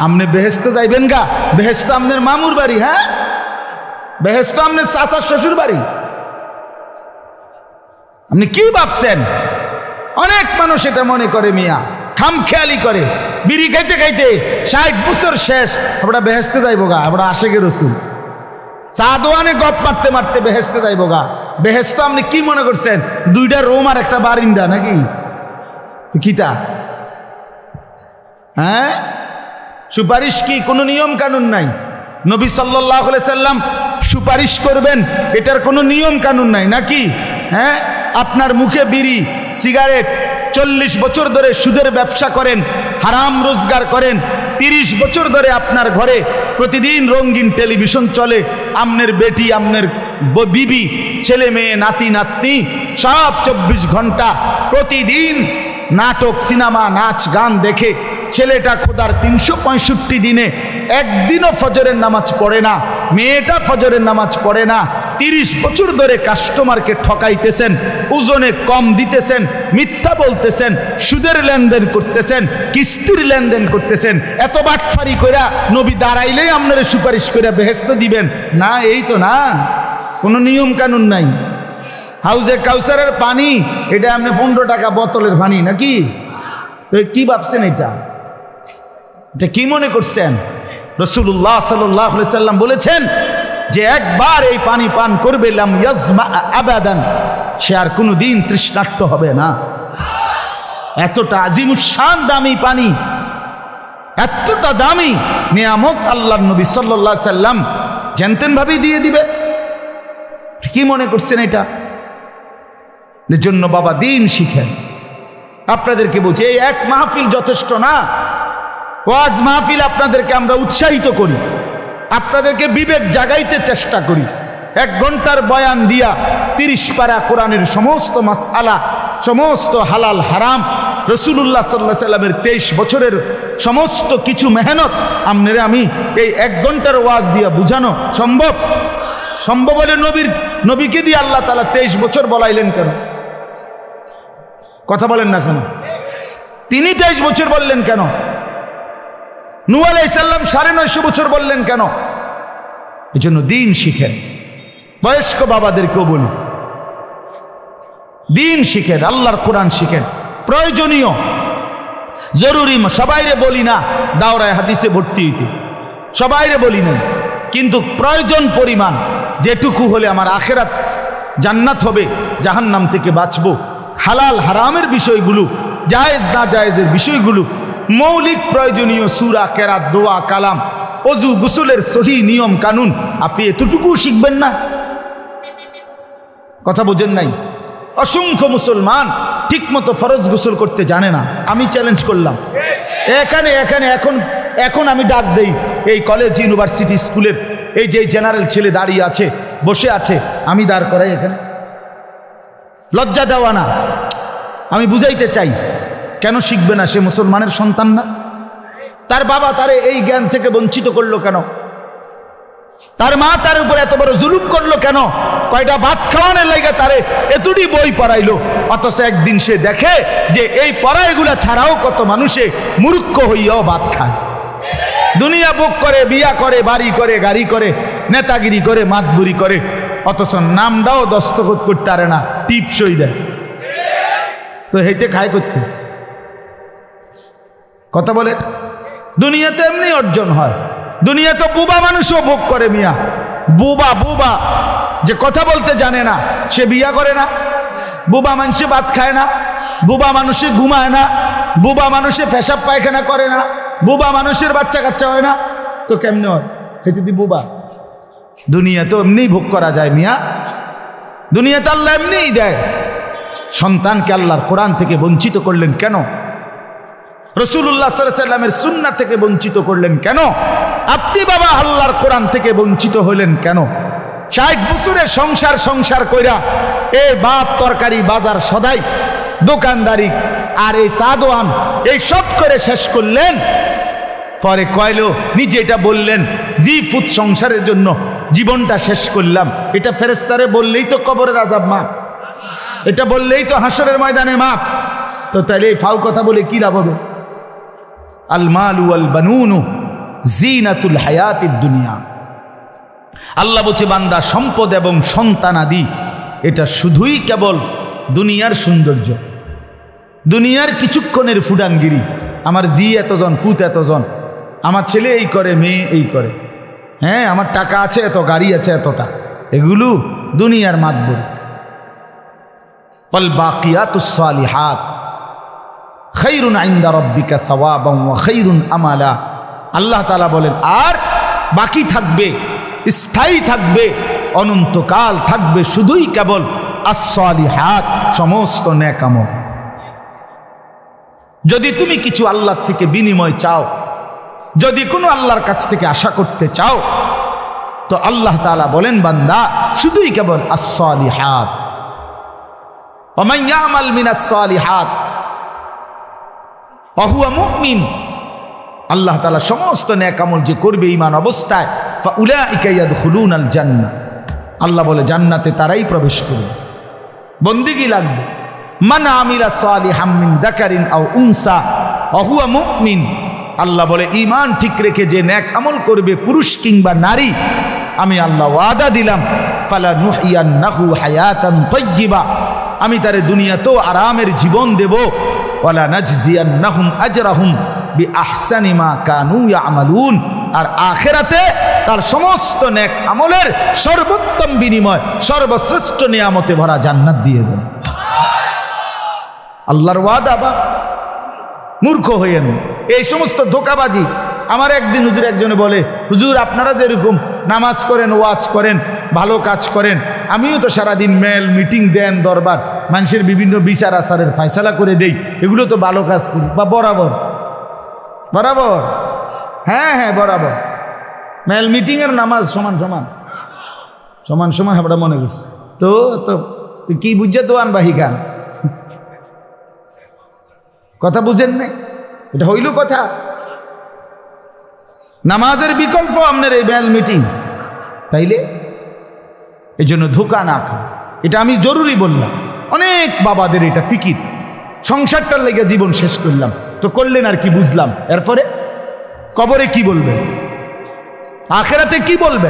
আপনি বেহেশতে যাইবেন গা? বেহেশত আপনার মামুর বাড়ি? হ্যাঁ, বেহেশত আপনার চাচার শ্বশুর বাড়ি? আপনি কি ভাবছেন? অনেক মানুষ এটা মনে করে, মিয়া খামখেয়ালি করে, বিড়ি খাইতে খাইতে 60 বছর শেষ, আমরা বেহেশতে যাইব গা, আমরা আশেকের রসুল চা দোয়ানে গপ মারতে মারতে বেহেশতে যাইব গা। বেহেশত আপনি কি মনে করছেন? 2টা রুম আর একটা বারিন্দা নাকি? কিতা? হ্যাঁ, সুপারিশ কি কোনো নিয়ম কানুন নাই? নবী সাল্লাল্লাহু আলাইহি সাল্লাম সুপারিশ করবেন, এটার কোনো নিয়ম কানুন নাই নাকি? হ্যাঁ, আপনার মুখে বিড়ি, সিগারেট, 40 বছর ধরে সুদের ব্যবসা করেন, হারাম রোজগার করেন, 30 বছর ধরে আপনার ঘরে প্রতিদিন রঙিন টেলিভিশন চলে, আমনের বেটি, আমনের বিবি, ছেলে মেয়ে, নাতি নাতনি সব 24 ঘন্টা প্রতিদিন নাটক, সিনেমা, নাচ গান দেখে ছেলেটা খোদার 365 দিনে একদিনও ফজরের নামাজ পড়ে না, মেয়েটা ফজরের নামাজ পড়ে না। 30 বছর ধরে কাস্টমারকে ঠকাইতেছেন, ওজনে কম দিতেছেন, মিথ্যা বলতেছেন, সুদের লেনদেন করতেছেন, কিস্তির লেনদেন করতেছেন। এত বাটফারি কইরা নবী দাঁড়াইলেই আপনারা সুপারিশ কইরা বেহেশত দিবেন না? এই তো না, কোনো নিয়ম কানুন নাই। হাউজে কাউসারের পানি, এটা আপনি 15 টাকা বোতলের পানি নাকি? তো কি ভাবছেন? এটা কি মনে করছেন? রাসূলুল্লাহ সাল্লাল্লাহু আলাইহি সাল্লাম বলেছেন যে একবার এই পানি পান করবে, লাম ইয়াজমা আবাদান, সে আর কোনোদিন তৃষ্ণার্ত হবে না। এতটা আজিমুস শান দামি পানি, এতটা দামি নিয়ামত আল্লাহর নবী সাল্লাল্লাহু আলাইহি সাল্লাম জানতেন ভাবে দিয়ে দিবেন। কি মনে করছেন এটা? এর জন্য বাবা দিন শিখেন। আপনাদেরকে বলছি, এই এক মাহফিল যথেষ্ট না, ওয়াজ মাহফিল আপনাদেরকে আমরা উৎসাহিত করি, আপনাদেরকে বিবেক জাগাইতে চেষ্টা করি। 1 ঘন্টার বয়ান দিয়া 30 পারা কোরআনের সমস্ত মাসআলা, সমস্ত হালাল হারাম, রাসূলুল্লাহ সাল্লাল্লাহু আলাইহি সাল্লামের 23 বছরের সমস্ত কিছু মেহনত আপনারা আমি এই 1 ঘন্টার ওয়াজ দিয়া বুঝানো সম্ভব? সম্ভব হলে নবীকে দিয়ে আল্লাহ তাআলা 23 বছর বলাইলেন কেন? কথা বলেন না কেন? তিনি 23 বছর বললেন কেন? নূহ আলাইহিস সালাম 950 বছর বললেন কেন? এই জন্য দিন শিখেন। বয়স্ক বাবাদেরকেও বলি, দিন শিখেন, আল্লাহর কোরআন শিখেন। প্রয়োজনীয়, জরুরি, সবাইরে বলি না দাওরায়ে হাদিসে ভর্তি হইতে, সবাইরে বলি না, কিন্তু প্রয়োজন পরিমাণ যেটুকু হলে আমার আখেরাত জান্নাত হবে, জাহান্নাম থেকে বাঁচবো, হালাল হারামের বিষয়গুলো, জায়েজ না জায়েজের বিষয়গুলো, মৌলিক প্রয়োজনীয় সূরা, কেরাত, দোয়া, কালাম, ওযু, গোসলের সহি নিয়ম কানুন, আপনি এতটুকু শিখবেন না? কথা বোঝেন নাই? অসংখ্য মুসলমান ঠিকমতো ফরজ গোসল করতে জানে না। আমি চ্যালেঞ্জ করলাম এখানে এখন আমি ডাক দেই, এই কলেজ, ইউনিভার্সিটি, স্কুলের এই যে জেনারেল ছেলে দাঁড়িয়ে আছে, বসে আছে, আমি দাঁড় করাই এখানে। লজ্জা দেওয়া না, আমি বুঝাইতে চাই, কেন শিখবে না? সে মুসলমানের সন্তান না? তার বাবা তারে এই জ্ঞান থেকে বঞ্চিত করলো কেন? তার মা তার উপর এত বড় জুলুম করলো কেন? কয়টা ভাত খাওয়ানোর লাগে তারে এতটি বই পড়াইলো, অথচ একদিন সে দেখে যে এই পড়াইগুলা ছাড়াও কত মানুষে মূর্খ হইয়াও ভাত খায়। দুনিয়া ভোগ করে, বিয়া করে, বাড়ি করে, গাড়ি করে, নেতাগিরি করে, মাতবুরি করে, অথচ নামটাও দস্তখত করতে পারে না, টিপসই দেয়। তো হেঁটে খায় করতে কথা বলে। দুনিয়াতে এমনি অর্জন হয়। দুনিয়া তো বুবা মানুষও ভোগ করে মিয়া। বুবা বুবা যে কথা বলতে জানে না সে বিয়া করে না। বুবা মানুষে ভাত খায় না, বুবা মানুষে ঘুমায় না, বুবা মানুষে পেশাব পায়খানা করে না, বুবা মানুষের বাচ্চা কাচ্চা হয় না। তো কেমনে হয়? সেটি বুবা। দুনিয়া তো এমনি ভোগ করা যায় মিয়া। দুনিয়াতে আল্লাহ এমনিই দেয়। সন্তানকে আল্লাহর কোরআন থেকে বঞ্চিত করলেন কেন? রাসূলুল্লাহ সাল্লাল্লাহু আলাইহি ওয়াসাল্লামের সুন্নাহ থেকে বঞ্চিত করলেন কেন? আপনি বাবা আল্লাহর কোরআন থেকে বঞ্চিত হলেন কেন? 60 বছরে সংসার কইরা এই ভাত তরকারি বাজার সদাই দোকানদারি আর এই সাদওয়ান এই সব করে শেষ করলেন। পরে কইলো নিজে এটা বললেন, জি পুত সংসারের জন্য জীবনটা শেষ করলাম। এটা ফেরেশতারে বললেই তো কবরের আযাব মাপ, এটা বললেই তো হাসরের ময়দানে মাপ। তো তাহলে এই ফাউ কথা বলে কি লাভ হবে? আল মালু ওয়াল বানুনু জিনাতুল হায়াতিদ দুনিয়া। আল্লাহ বলছে বান্দা সম্পদ এবং সন্তানাদি এটা শুধুই কেবল দুনিয়ার সৌন্দর্য, দুনিয়ার কিছুক্ষণের ফুডাঙ্গিরি। আমার জি এতজন, ফুত এতজন, আমার ছেলে এই করে, মেয়ে এই করে, হ্যাঁ আমার টাকা আছে এত, গাড়ি আছে এতটা, এগুলো দুনিয়ার মাতবর। ওয়াল বাকিয়াতুস সালিহাত খায়রুন ইনদা রাব্বিকা সাওয়াবান ওয়া খায়রুন আমালা। আল্লাহ তাআলা বলেন আর বাকি থাকবে, স্থায়ী থাকবে, অনন্তকাল থাকবে শুধুই কেবল আস-সালিহাত, সমস্ত নেক আমল। যদি তুমি কিছু আল্লাহর থেকে বিনিময় চাও, যদি কোনো আল্লাহর কাছ থেকে আশা করতে চাও, তো আল্লাহ তাআলা বলেন বান্দা শুধুই কেবল আস-সালিহাত। ওয়া মান ইয়ামাল মিনাস সালিহাত ওয়া হুয়া মুমিন। আল্লাহ তাআলা সমস্ত নেক আমল যে করবে ঈমান অবস্থায়, ফাউলাইকা ইয়াদখুলুনাল জান্নাহ, আল্লাহ বলে জান্নাতে তারাই প্রবেশ করবে। বন্দেগী লাগবে। মান আমিলা সালিহাম মিন যাকারিন আও উনসা ওয়া হুয়া মুমিন। আল্লাহ বলে ঈমান ঠিক রেখে যে নেক আমল করবে, পুরুষ কিংবা নারী, আমি আল্লাহ ওয়াদা দিলাম ফালা নুহিয়ান্নাহু হায়াতান তাইয়্যিবা, আমি তারে দুনিয়াতেও আরামের জীবন দেব। ওয়ালা নাজজিয়ান্নাহুম আজরাহুম বিআহসানি মা কানু ইয়ামালুন, আর আখিরাতে তার সমস্ত নেক আমলের সর্বোত্তম বিনিময়, সর্বশ্রেষ্ঠ নিয়ামতে ভরা জান্নাত দিয়ে দেন। আল্লাহর ওয়াদা। বা মূর্খ হইয়েন এই সমস্ত ধোঁকাবাজি। আমার একদিন হুজুর একজনে বলে, হুজুর আপনারা যেরকম নামাজ করেন, ওয়াজ করেন, ভালো কাজ করেন, আমিও তো সারাদিন মেল মিটিং দেন, দরবার মানুষের বিভিন্ন বিচার আচারের ফয়সালা করে দেই, এগুলো তো ভালো কাজ করি। বা বরাবর বরাবর, হ্যাঁ হ্যাঁ বরাবর, মেল মিটিংয়ের নামাজ সমান সমান সমান সমান আমরা মনে করছি। তো তো কি বুঝছে তো আনবাহি গান কথা বুঝেন না? এটা হইল কথা? নামাজের বিকল্প আপনার এই মেল মিটিং। তাইলে এই জন্য ধোঁকা না খা, এটা আমি জরুরি বললাম। অনেক বাবাদের এটা ফিকির, সংসারটার লেগে জীবন শেষ করলাম, তো করলেন আর কি বুঝলাম? এরপরে কবরে কি বলবে, আখেরাতে কি বলবে,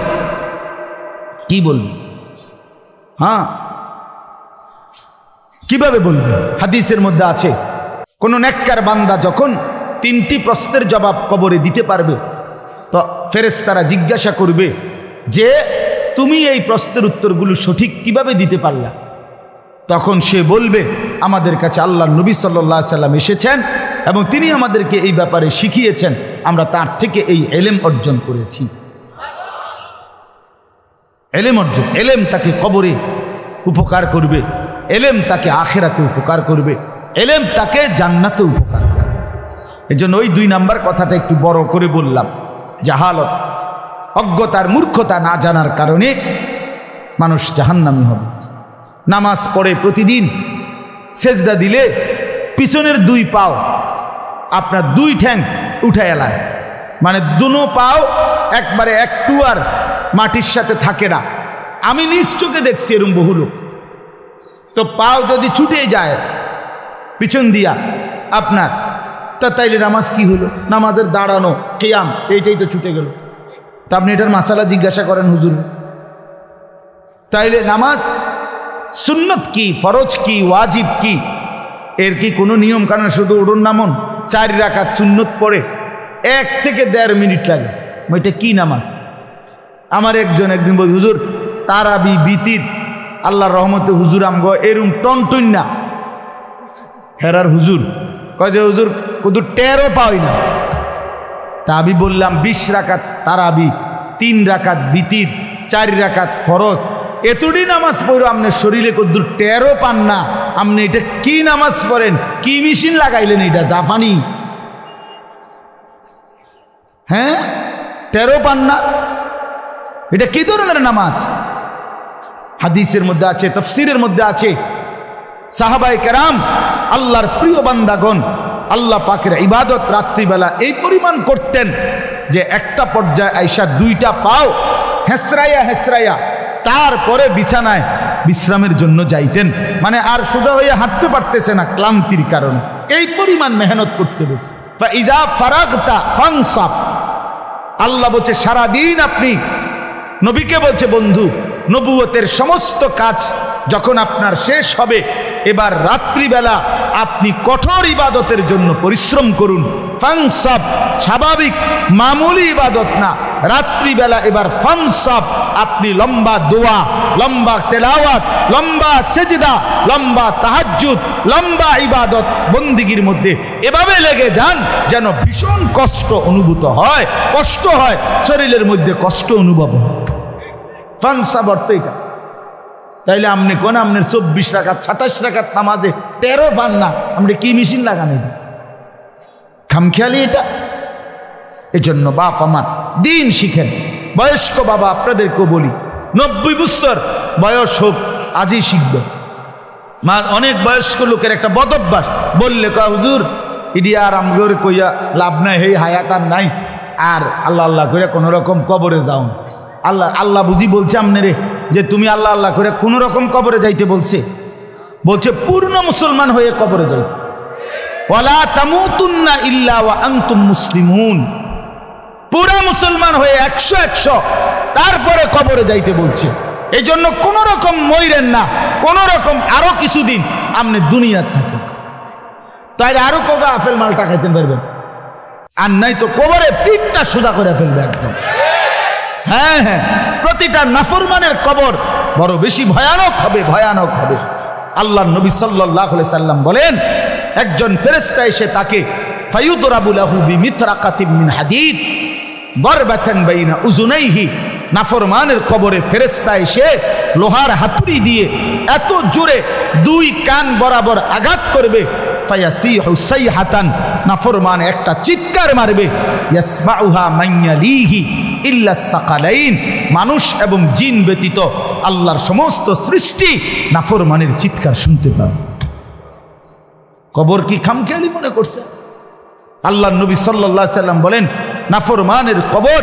কি বলবে? হ্যাঁ কিভাবে বলবে? হাদিসের মধ্যে আছে কোন নেককার বান্দা যখন 3টি প্রশ্নের জবাব কবরে দিতে পারবে, তো ফেরেশতারা জিজ্ঞাসা করবে যে তুমি এই প্রশ্নের উত্তরগুলো সঠিক কিভাবে দিতে পারলা? তখন সে বলবে আমাদের কাছে আল্লাহর নবী সাল্লাল্লাহু আলাইহি সাল্লাম এসেছেন এবং তিনি আমাদেরকে এই ব্যাপারে শিখিয়েছেন, আমরা তার থেকে এই ইলম অর্জন করেছি। ইলম অর্জন, ইলম তাকে কবরে উপকার করবে, ইলম তাকে আখিরাতে উপকার করবে, ইলম তাকে জান্নাতে উপকার করবে। এজন্য ওই 2 নাম্বার কথাটা একটু বড় করে বললাম। জাহালত, অজ্ঞতার, মূর্খতা, না জানার কারণে মানুষ জাহান্নামী হবে। নামাজ পড়ে প্রতিদিন সেজদা দিলে পিছনের 2 পাও আপনার 2 ঠ্যাং উঠায় এলায়, মানে দুনো পাও একবারে একটু আর মাটির সাথে থাকে না। আমি নিজ চোখে দেখছি এরকম বহু লোক। তো পাও যদি ছুটে যায় পিছন দিয়া আপনার, তা তাইলে নামাজ কি হলো? নামাজের দাঁড়ানো কিয়াম এইটাই তো ছুটে গেল। তা আপনি এটার মাসালা জিজ্ঞাসা করেন হুজুর। তাইলে নামাজ সুন্নত কি, ফরজ কি, ওয়াজিব কি, এর কি কোনো নিয়ম কানুন? শুধু উড়ুন নামন 4 রাকাত সুন্নত পড়ে 1 থেকে 1.5 মিনিট লাগে, ওইটা কি নামাজ? আমার একজন একদিন বল, হুজুর তারাবি বিতির আল্লাহর রহমতে হুজুর আমগো এরম টনটন না হেরার হুজুর কয় যে হুজুর কুদুর টেরও পাই না। তা আমি বললাম 20 রাকাত তারাবি, 3 রাকাত বিতির, 4 রাকাত ফরজ, এতটি নামাজ পড়ো আপনার শরীরে কদ্দুর টেরও পান না, আপনি এটা কি নামাজ পড়েন? কি মেশিন লাগাইলেন? এটা জাপানি? হ্যাঁ, টেরও পান না? এটা কি ধরনের নামাজ? হাদিসের মধ্যে আছে, তাফসীরের মধ্যে আছে, সাহাবায়ে কেরাম আল্লাহর প্রিয় বান্দাগণ আল্লাহ পাকের ইবাদত রাত্রিবেলা এই পরিমাণ করতেন যে একটা পর্যায়ে আইসা 2টা পাও হেসরাইয়া হেসরাইয়া তারপরে বিছানায় বিশ্রামের জন্য যাইতেন। মানে আর সোজা হয়ে হাঁটতে পারতেছে না ক্লান্তির কারণে, এই পরিমাণ মেহনত করতে হচ্ছে। ফাইজা ফারাগতা ফানসাব, আল্লাহ বলছে সারাদিন আপনি, নবীকে বলছে বন্ধু, নবুয়তের সমস্ত কাজ যখন আপনার শেষ হবে, এবার রাত্রিবেলা আপনি কঠোর ইবাদতের জন্য পরিশ্রম করুন। ফানসাব স্বাভাবিক মামুলি ইবাদত না, রাত্রিবেলা এবার ফানসাব আপনি লম্বা দোয়া, লম্বা তেলাওয়াত, লম্বা সেজদা, লম্বা তাহাজ্জুদ, লম্বা ইবাদত বন্দিগির মধ্যে এভাবে লেগে যান যেন ভীষণ কষ্ট অনুভূত হয়, কষ্ট হয়, শরীরের মধ্যে কষ্ট অনুভব হয়। ফানসাব অর্থ এটা। তাইলে আপনি কোন আপনার 24 রাকাত 27 রাকাত নামাজে 13 পান না, আপনি কি মেশিন লাগান? এটা খামখেয়ালি এটা। এজন্য বাপ আমার দিন শিখেন। বয়স্ক বাবা আপনাদেরকেও বলি, 90 বছর বয়স হোক আজই শিখবে। অনেক বয়স্ক লোকের একটা বদ অভ্যাস, বললে কয় হুজুর ইডি আর আমগরে কইয়া লাভ নাই, হেই হায়াত আর নাই, আর আল্লাহ আল্লাহ করে কোন রকম কবরে যাও। আল্লাহ আল্লাহ বুঝি বলছে আপনারে যে তুমি আল্লাহ আল্লাহ করে কোন রকম কবরে যাইতে বলছে? বলছে পূর্ণ মুসলমান হয়ে কবরে যাই। ওয়ালা তামুতুন্না ইল্লা ওয়া আনতুম মুসলিমুন, পুরা মুসলমান হয়ে 100 তারপরে কবরে যাইতে বলছে। এই জন্য কোন রকম মইরেন না, কোন রকম আরো কিছুদিন আপনি দুনিয়ার থাকেন, তাই আরো কবে আপেল মালটা খাইতে পারবেন, আর নাই তো কবরে পিঠটা সোজা করে ফেলবে একদম। হ্যাঁ হ্যাঁ, প্রতিটা নাফরমানের কবর বড় বেশি ভয়ানক হবে, ভয়ানক হবে। আল্লাহর নবী সাল্লাল্লাহু আলাইহি সাল্লাম বলেন, একজন ফেরেশতা এসে তাকে ফায়ুদরাবু লাহু বিমিতরাকাতিন মিন হাদিদ দরবাতান বাইনা উযুনাইহি, নাফরমানের কবরে ফেরেশতা এসে লোহার হাতুড়ি দিয়ে এত জোরে 2 কান বরাবর আঘাত করবে, ফায়াসিহু সাইহাতান, নাফরমান একটা চিৎকার মারবে, ইয়াসমাউহা মান ইয়ালিহি ইল্লা সাকালাইন, মানুষ এবং জিন ব্যতীত আল্লাহর সমস্ত সৃষ্টি নাফরমানের চিৎকার শুনতে পাবে। কবর কি খামখেয়ালি মনে করছে? আল্লাহর নবী সাল্লাল্লাহু আলাইহি সাল্লাম বলেন, নাফরমানের কবর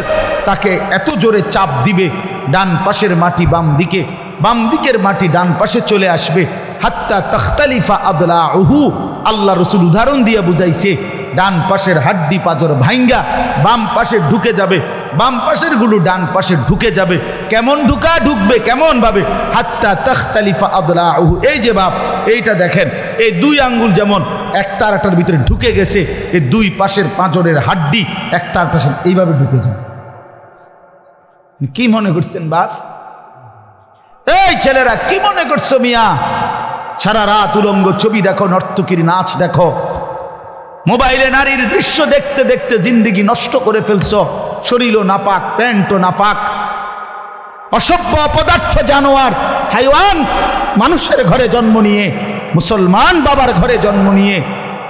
তাকে এত জোরে চাপ দিবে, ডান পাশের মাটি বাম দিকে, বাম দিকের মাটি ডান পাশে চলে আসবে, হাত্তা তাখতালিফা আদলাউহু, আল্লাহ রাসূল উদাহরণ দিয়ে বুঝাইছে, ডান পাশের হাড্ডি পাজর ভাঙ্গা বাম পাশে ঢুকে যাবে, বাম পাশের গুলো ডান পাশে ঢুকে যাবে। কেমন ঢুকবে, কেমন ভাবে? হাত্তা তাখতালিফা আদলাউহু, এই যে বাপ এইটা দেখেন, এই 2 আঙ্গুল যেমন একটা আরেকটার ভিতরে ঢুকে গেছে, এই 2 পাশের পাঁজরের হাড্ডি একটা আরেকটার সাথে এইভাবে ঢুকে যায়। কি মনে করছেন বাপ? এই ছেলেরা কি মনে করছো মিয়া? সারা রাত উলঙ্গ ছবি দেখো, নর্তকীর নাচ দেখো, মোবাইলে নারীর দৃশ্য দেখতে দেখতে জিন্দেগি নষ্ট করে ফেলছো, শরীরও নাপাক, প্যান্টও নাপাক, অসভ্য অপদার্থ জানোয়ার হাইওয়ান, মানুষের ঘরে জন্ম নিয়ে, মুসলমান বাবার ঘরে জন্ম নিয়ে,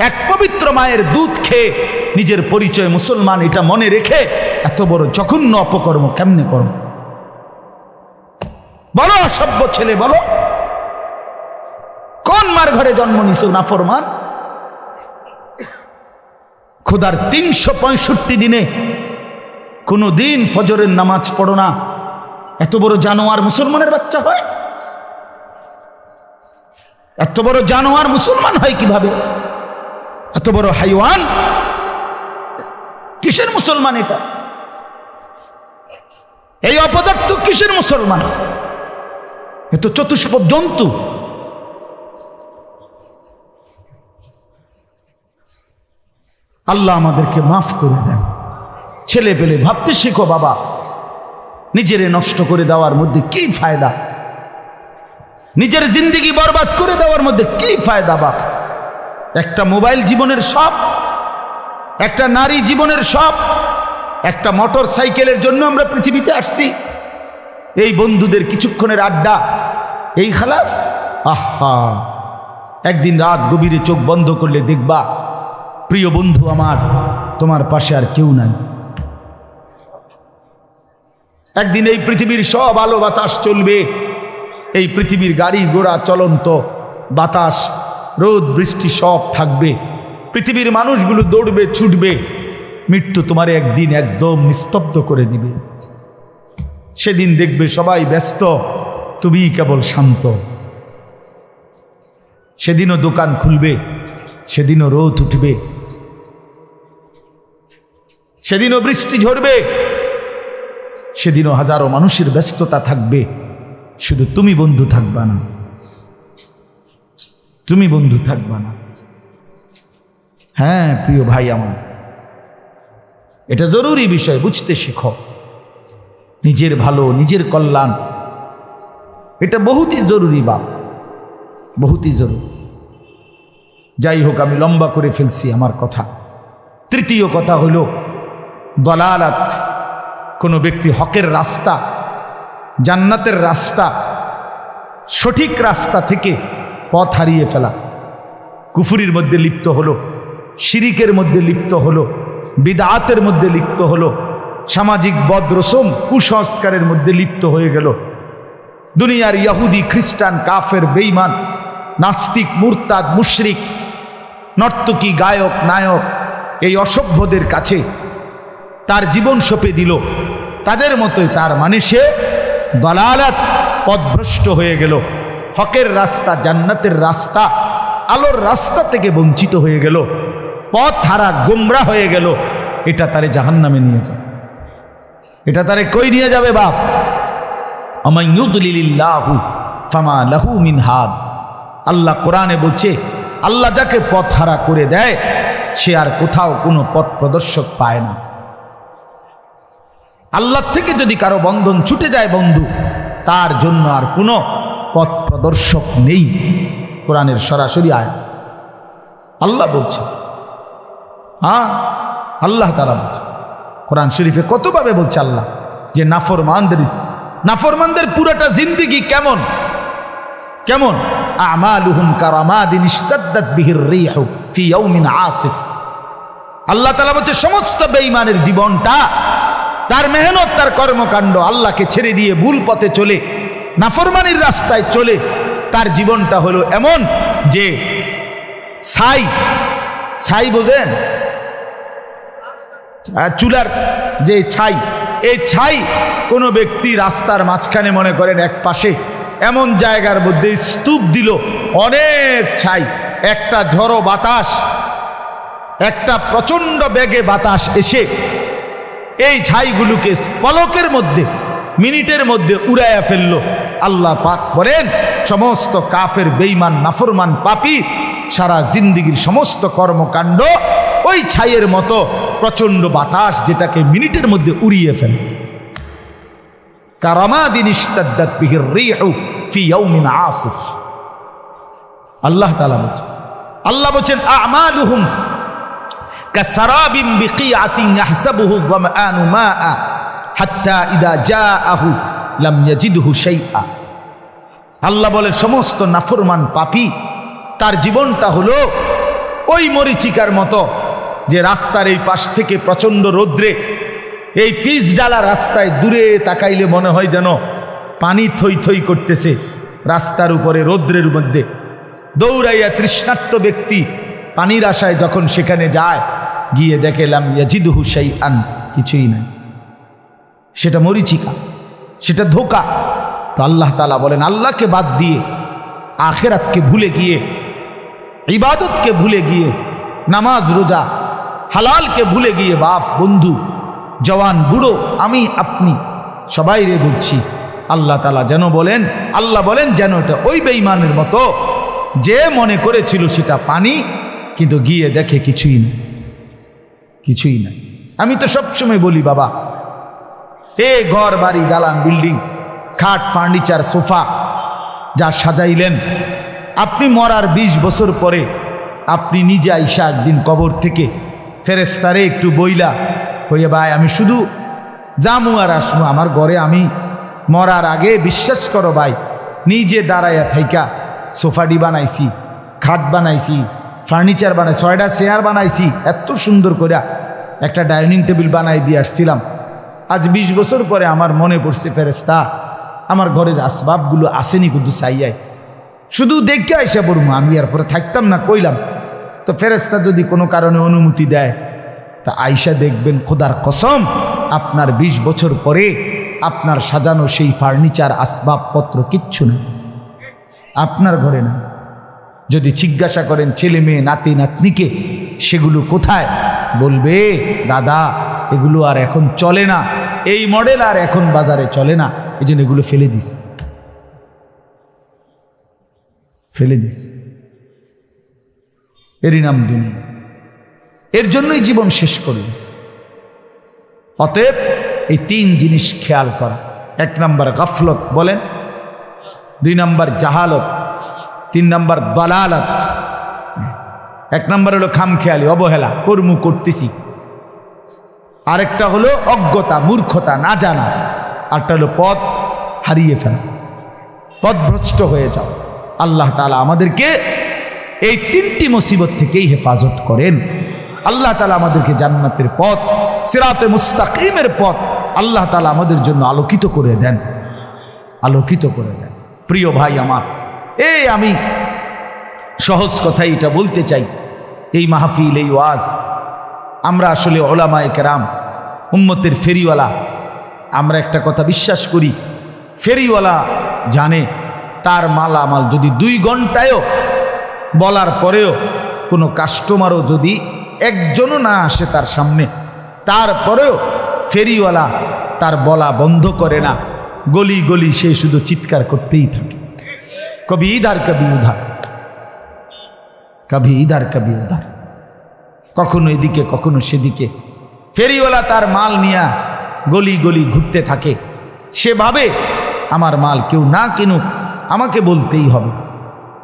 এক পবিত্র মায়ের দুধ খেয়ে নিজের পরিচয় মুসলমান এটা মনে রেখে এত বড় জঘন্য অপকর্ম কেমনে করো? বলো অসভ্য ছেলে, বলো কোন মার ঘরে জন্ম নিছো নাফরমান? খোদার 365 দিনে কোনো দিন ফজরের নামাজ পড়ো না, এত বড় জানোয়ার মুসলমানের বাচ্চা হয়? এত বড় জানোয়ার মুসলমান হয় কিভাবে? এত বড় হাইওয়ান কিসের মুসলমান? এটা এই অপদার্থ কিসের মুসলমান? এত চতুষ্পদ জন্তু। আল্লাহ আমাদেরকে মাফ করে দেন। ছেলে পেলে ভাবতে শিখো বাবা, নিজেরে নষ্ট করে দেওয়ার মধ্যে কি ফায়দা? নিজের জিন্দেগি বরবাদ করে দেওয়ার মধ্যে কি ফায়দা বাপ? একটা মোবাইল জীবনের সব, একটা নারী জীবনের সব, একটা মোটর সাইকেলের জন্য আমরা পৃথিবীতে আসছি। এই বন্ধুদের কিছুক্ষণের আড্ডা, এই খালাস। আহা, একদিন রাত গভীরে চোখ বন্ধ করলে দেখবা প্রিয় বন্ধু আমার, তোমার পাশে আর কেউ নাই। একদিন এই পৃথিবীর সব আলো বাতাস চলবে, এই পৃথিবীর গাড়ি ঘোড়া চলন্ত, বাতাস রোদ বৃষ্টি সব থাকবে, পৃথিবীর মানুষগুলো দৌড়বে ছুটবে, মৃত্যু তোমারে একদিন একদম নিস্তব্ধ করে দিবে। সেদিন দেখবে সবাই ব্যস্ত, তুমি কেবল শান্ত। সেদিনও দোকান খুলবে, সেদিনও রোদ উঠবে, সেদিনও বৃষ্টি ঝরবে, সেদিনও হাজারো মানুষের ব্যস্ততা থাকবে, শুধু তুমি বন্ধু থাকবা না, তুমি বন্ধু থাকবা না। হ্যাঁ প্রিয় ভাই আমার, এটা জরুরি বিষয়, বুঝতে শিখো। নিজের ভালো, নিজের কল্যাণ, এটা বহুতই জরুরি বাপ, বহুতই জরুরি। যাই হোক, আমি লম্বা করে ফেলছি আমার কথা। তৃতীয় কথা হইল দলালাত। কোনো ব্যক্তি হকের রাস্তা, জান্নাতের রাস্তা, সঠিক রাস্তা থেকে পথ হারিয়ে ফেলা, কুফরির মধ্যে লিপ্ত হলো, শিরিকের মধ্যে লিপ্ত হলো, বিদআতের মধ্যে লিপ্ত হলো, সামাজিক বদরসম কুসংস্কারের মধ্যে লিপ্ত হয়ে গেল। দুনিয়ার ইহুদি খ্রিস্টান কাফের বেঈমান নাস্তিক মুরতাদ মুশরিক নর্তকী গায়ক নায়ক এই অসভ্যদের কাছে তার জীবন সঁপে দিল। তাদের মতোই তার মানে সে দলালাত, পথভ্রষ্ট হয়ে গেল, হকের রাস্তা, জান্নাতের রাস্তা, আলোর রাস্তা থেকে বঞ্চিত হয়ে গেল, পথ হারা গোমরা হয়ে গেল। এটা তারে জাহান্নামে নিয়ে যাবে। এটা তারে কই নিয়ে যাবে বাপ? আমায় ইউদলিলিল্লাহু ফামা লাহু মিন হাদ। আল্লাহ কোরআনে বলছে, আল্লাহ যাকে পথ হারা করে দেয় সে আর কোথাও কোনো পথ প্রদর্শক পায় না। আল্লাহ থেকে যদি কারো বন্ধন ছুটে যায় বন্ধু, তার জন্য আর কোনো পথ প্রদর্শক নেই। কোরআনের সরাসরি আয়াত আল্লাহ বলছে। হ্যাঁ, আল্লাহ তাআলা বলছে কোরআন শরীফে কতভাবে বলছে আল্লাহ যে নাফরমানদের পুরাটা জিন্দেগি কেমন কেমন। আমালুহুম কারামাদিন ইশতাদ্দাত বিহির রিহু ফি ইয়াউমিন আসিফ। আল্লাহ তাআলা বলছে সমস্ত বেঈমানের জীবনটা, তার মেহনত, তার কর্মকাণ্ড আল্লাহকে ছেড়ে দিয়ে ভুল পথে চলে, নাফরমানির রাস্তায় চলে, তার জীবনটা হলো এমন যে ছাই বোঝেন, চুলার যে ছাই, এই ছাই কোনো ব্যক্তি রাস্তার মাঝখানে মনে করেন এক পাশে এমন জায়গার মধ্যে স্তূপ দিল, অনেক ছাই, একটা ঝড়ো বাতাস, একটা প্রচন্ড বেগে বাতাস এসে এই ছাইগুলোকে পলকের মধ্যে, মিনিটের মধ্যে উড়াইয়া ফেলল। আল্লাহ পাক বলেন সমস্ত কাফের বেঈমান নাফরমান পাপী সারা জিন্দেগীর সমস্ত কর্মকাণ্ড ওই ছাইয়ের মতো প্রচন্ড বাতাস যেটাকে মিনিটের মধ্যে উড়িয়ে ফেলে। কারামাদিন ইশতাদ্দাত বিহির রিহু ফি ইয়াউমিন আসিফ। আল্লাহ তাআলা বলেন, আল্লাহ বলেন আমালুহুম কাসারাবিন বিকিআতিন ইয়াহসাবুহু যামআনু মাআ হাত্তা ইযা জাআহু লাম ইয়াজিদহু শাইআ। আল্লাহ বলে সমস্ত নাফরমান পাপী তার জীবনটা হলো ওই মরিচিকার মতো, যে রাস্তার এই পাশ থেকে প্রচন্ড রৌদ্রে, এই পিচ ডালা রাস্তায় দূরে তাকাইলে মনে হয় যেন পানি থই থই করতেছে রাস্তার উপরে রৌদ্রের মধ্যে। দৌড়াইয়া তৃষ্ণার্ত ব্যক্তি পানির আশায় যখন সেখানে যায়, গিয়ে দেখে লাম ইয়াজিদহু শাইআন, কিছুই নাই, সেটা মরিচিকা। সেটা ধোঁকা। তো আল্লাহ তাআলা বলেন, আল্লাহকে বাদ দিয়ে, আখিরাতকে ভুলে গিয়ে, ইবাদতকে ভুলে গিয়ে, নামাজ রোজা হালালকে ভুলে গিয়ে, বাপ বন্ধু জওয়ান বুড়ো আমি আপনি সবাই রে বলছি, আল্লাহ তাআলা যেন বলেন, আল্লাহ বলেন যেন এটা ওই বেঈমানের মতো যে মনে করেছিল সেটা পানি, কিন্তু গিয়ে দেখে কিছুই না, কিছুই না। আমি তো সবসময় বলি বাবা, ঘর বাড়ি দালান বিল্ডিং খাট ফার্নিচার সোফা যা সাজাইলেন, আপনি মরার 20 বছর পরে আপনি নিজে আইসা একদিন কবর থেকে ফেরেশতারে একটু বইলা হইয়া, ভাই আমি শুধু জামু আর আসমু, আমার ঘরে আমি মরার আগে বিশ্বাস করো ভাই নিজে দাঁড়াইয়া থাইকা সোফাটি বানাইছি, খাট বানাইছি, ফার্নিচার বানাই, 6টা চেয়ার বানাইছি, এত সুন্দর করে একটা ডাইনিং টেবিল বানাই দিয়ে আসছিলাম। আজ 20 বছর পরে আমার মনে পড়ছে, ফেরেশতা আমার ঘরের আসবাবগুলো আসেনি কিন্তু চাইয়াই, শুধু দেখে আইসা পড়বো, আমি আর পরে থাকতাম না কইলাম। তো ফেরেশতা যদি কোনো কারণে অনুমতি দেয় তা আইসা দেখবেন, খোদার কসম আপনার 20 বছর পরে আপনার সাজানো সেই ফার্নিচার আসবাবপত্র কিচ্ছু না, আপনার ঘরে না। যদি জিজ্ঞাসা করেন ছেলে মেয়ে নাতি নাতনিকে সেগুলো কোথায়, বলবে দাদা এগুলো আর এখন চলে না, এই মডেল আর এখন বাজারে চলে না, এই জন্য এগুলো ফেলে দিস, ফেলে দিস। এরই নাম দুনিয়া, এর জন্যই জীবন শেষ করল। অতএব এই 3 জিনিস খেয়াল করা। 1 নম্বর গাফলত বলেন, 2 নম্বর জাহালত, 3 নম্বর দালালত। 1 নম্বর হলো খামখেয়ালি, অবহেলা, কর্ম করতেছি। আরেকটা হলো অজ্ঞতা, মূর্খতা, না জানা। আরেকটা হলো পথ হারিয়ে ফেলা, পথভ্রষ্ট হয়ে যাও। আল্লাহ তাআলা আমাদেরকে এই 3টি মুসিবত থেকেই হেফাজত করেন। আল্লাহ তাআলা আমাদেরকে জান্নাতের পথ, সিরাতে মুস্তাকিমের পথ আল্লাহ তাআলা আমাদের জন্য আলোকিত করে দেন, আলোকিত করে দেন। প্রিয় ভাই আমার, আমি সহজ কথাই এটা বলতে চাই, এই মাহফিল, এই ওয়াজ, আমরা আসলে উলামায়ে কেরাম উম্মতের ফেরিওয়ালা। আমরা একটা কথা বিশ্বাস করি, ফেরিওয়ালা জানে তার মালামাল যদি 2 ঘন্টায়ও বলার পরেও কোনো কাস্টমারও যদি একজনও না আসে তার সামনে, তারপরেও ফেরিওয়ালা তার বলা বন্ধ করে না, গলি গলি সে শুধু চিৎকার করতেই থাকে, কবি ইধার কবি উধার, কবি ইধার কবি উধার, কখনো এদিকে কখনো সেদিকে। ফেরিওয়ালা তার মাল নিয়ে গলি গলি ঘুরতে থাকে, সে ভাবে আমার মাল কেউ না কিনুক, আমাকে বলতেই হবে।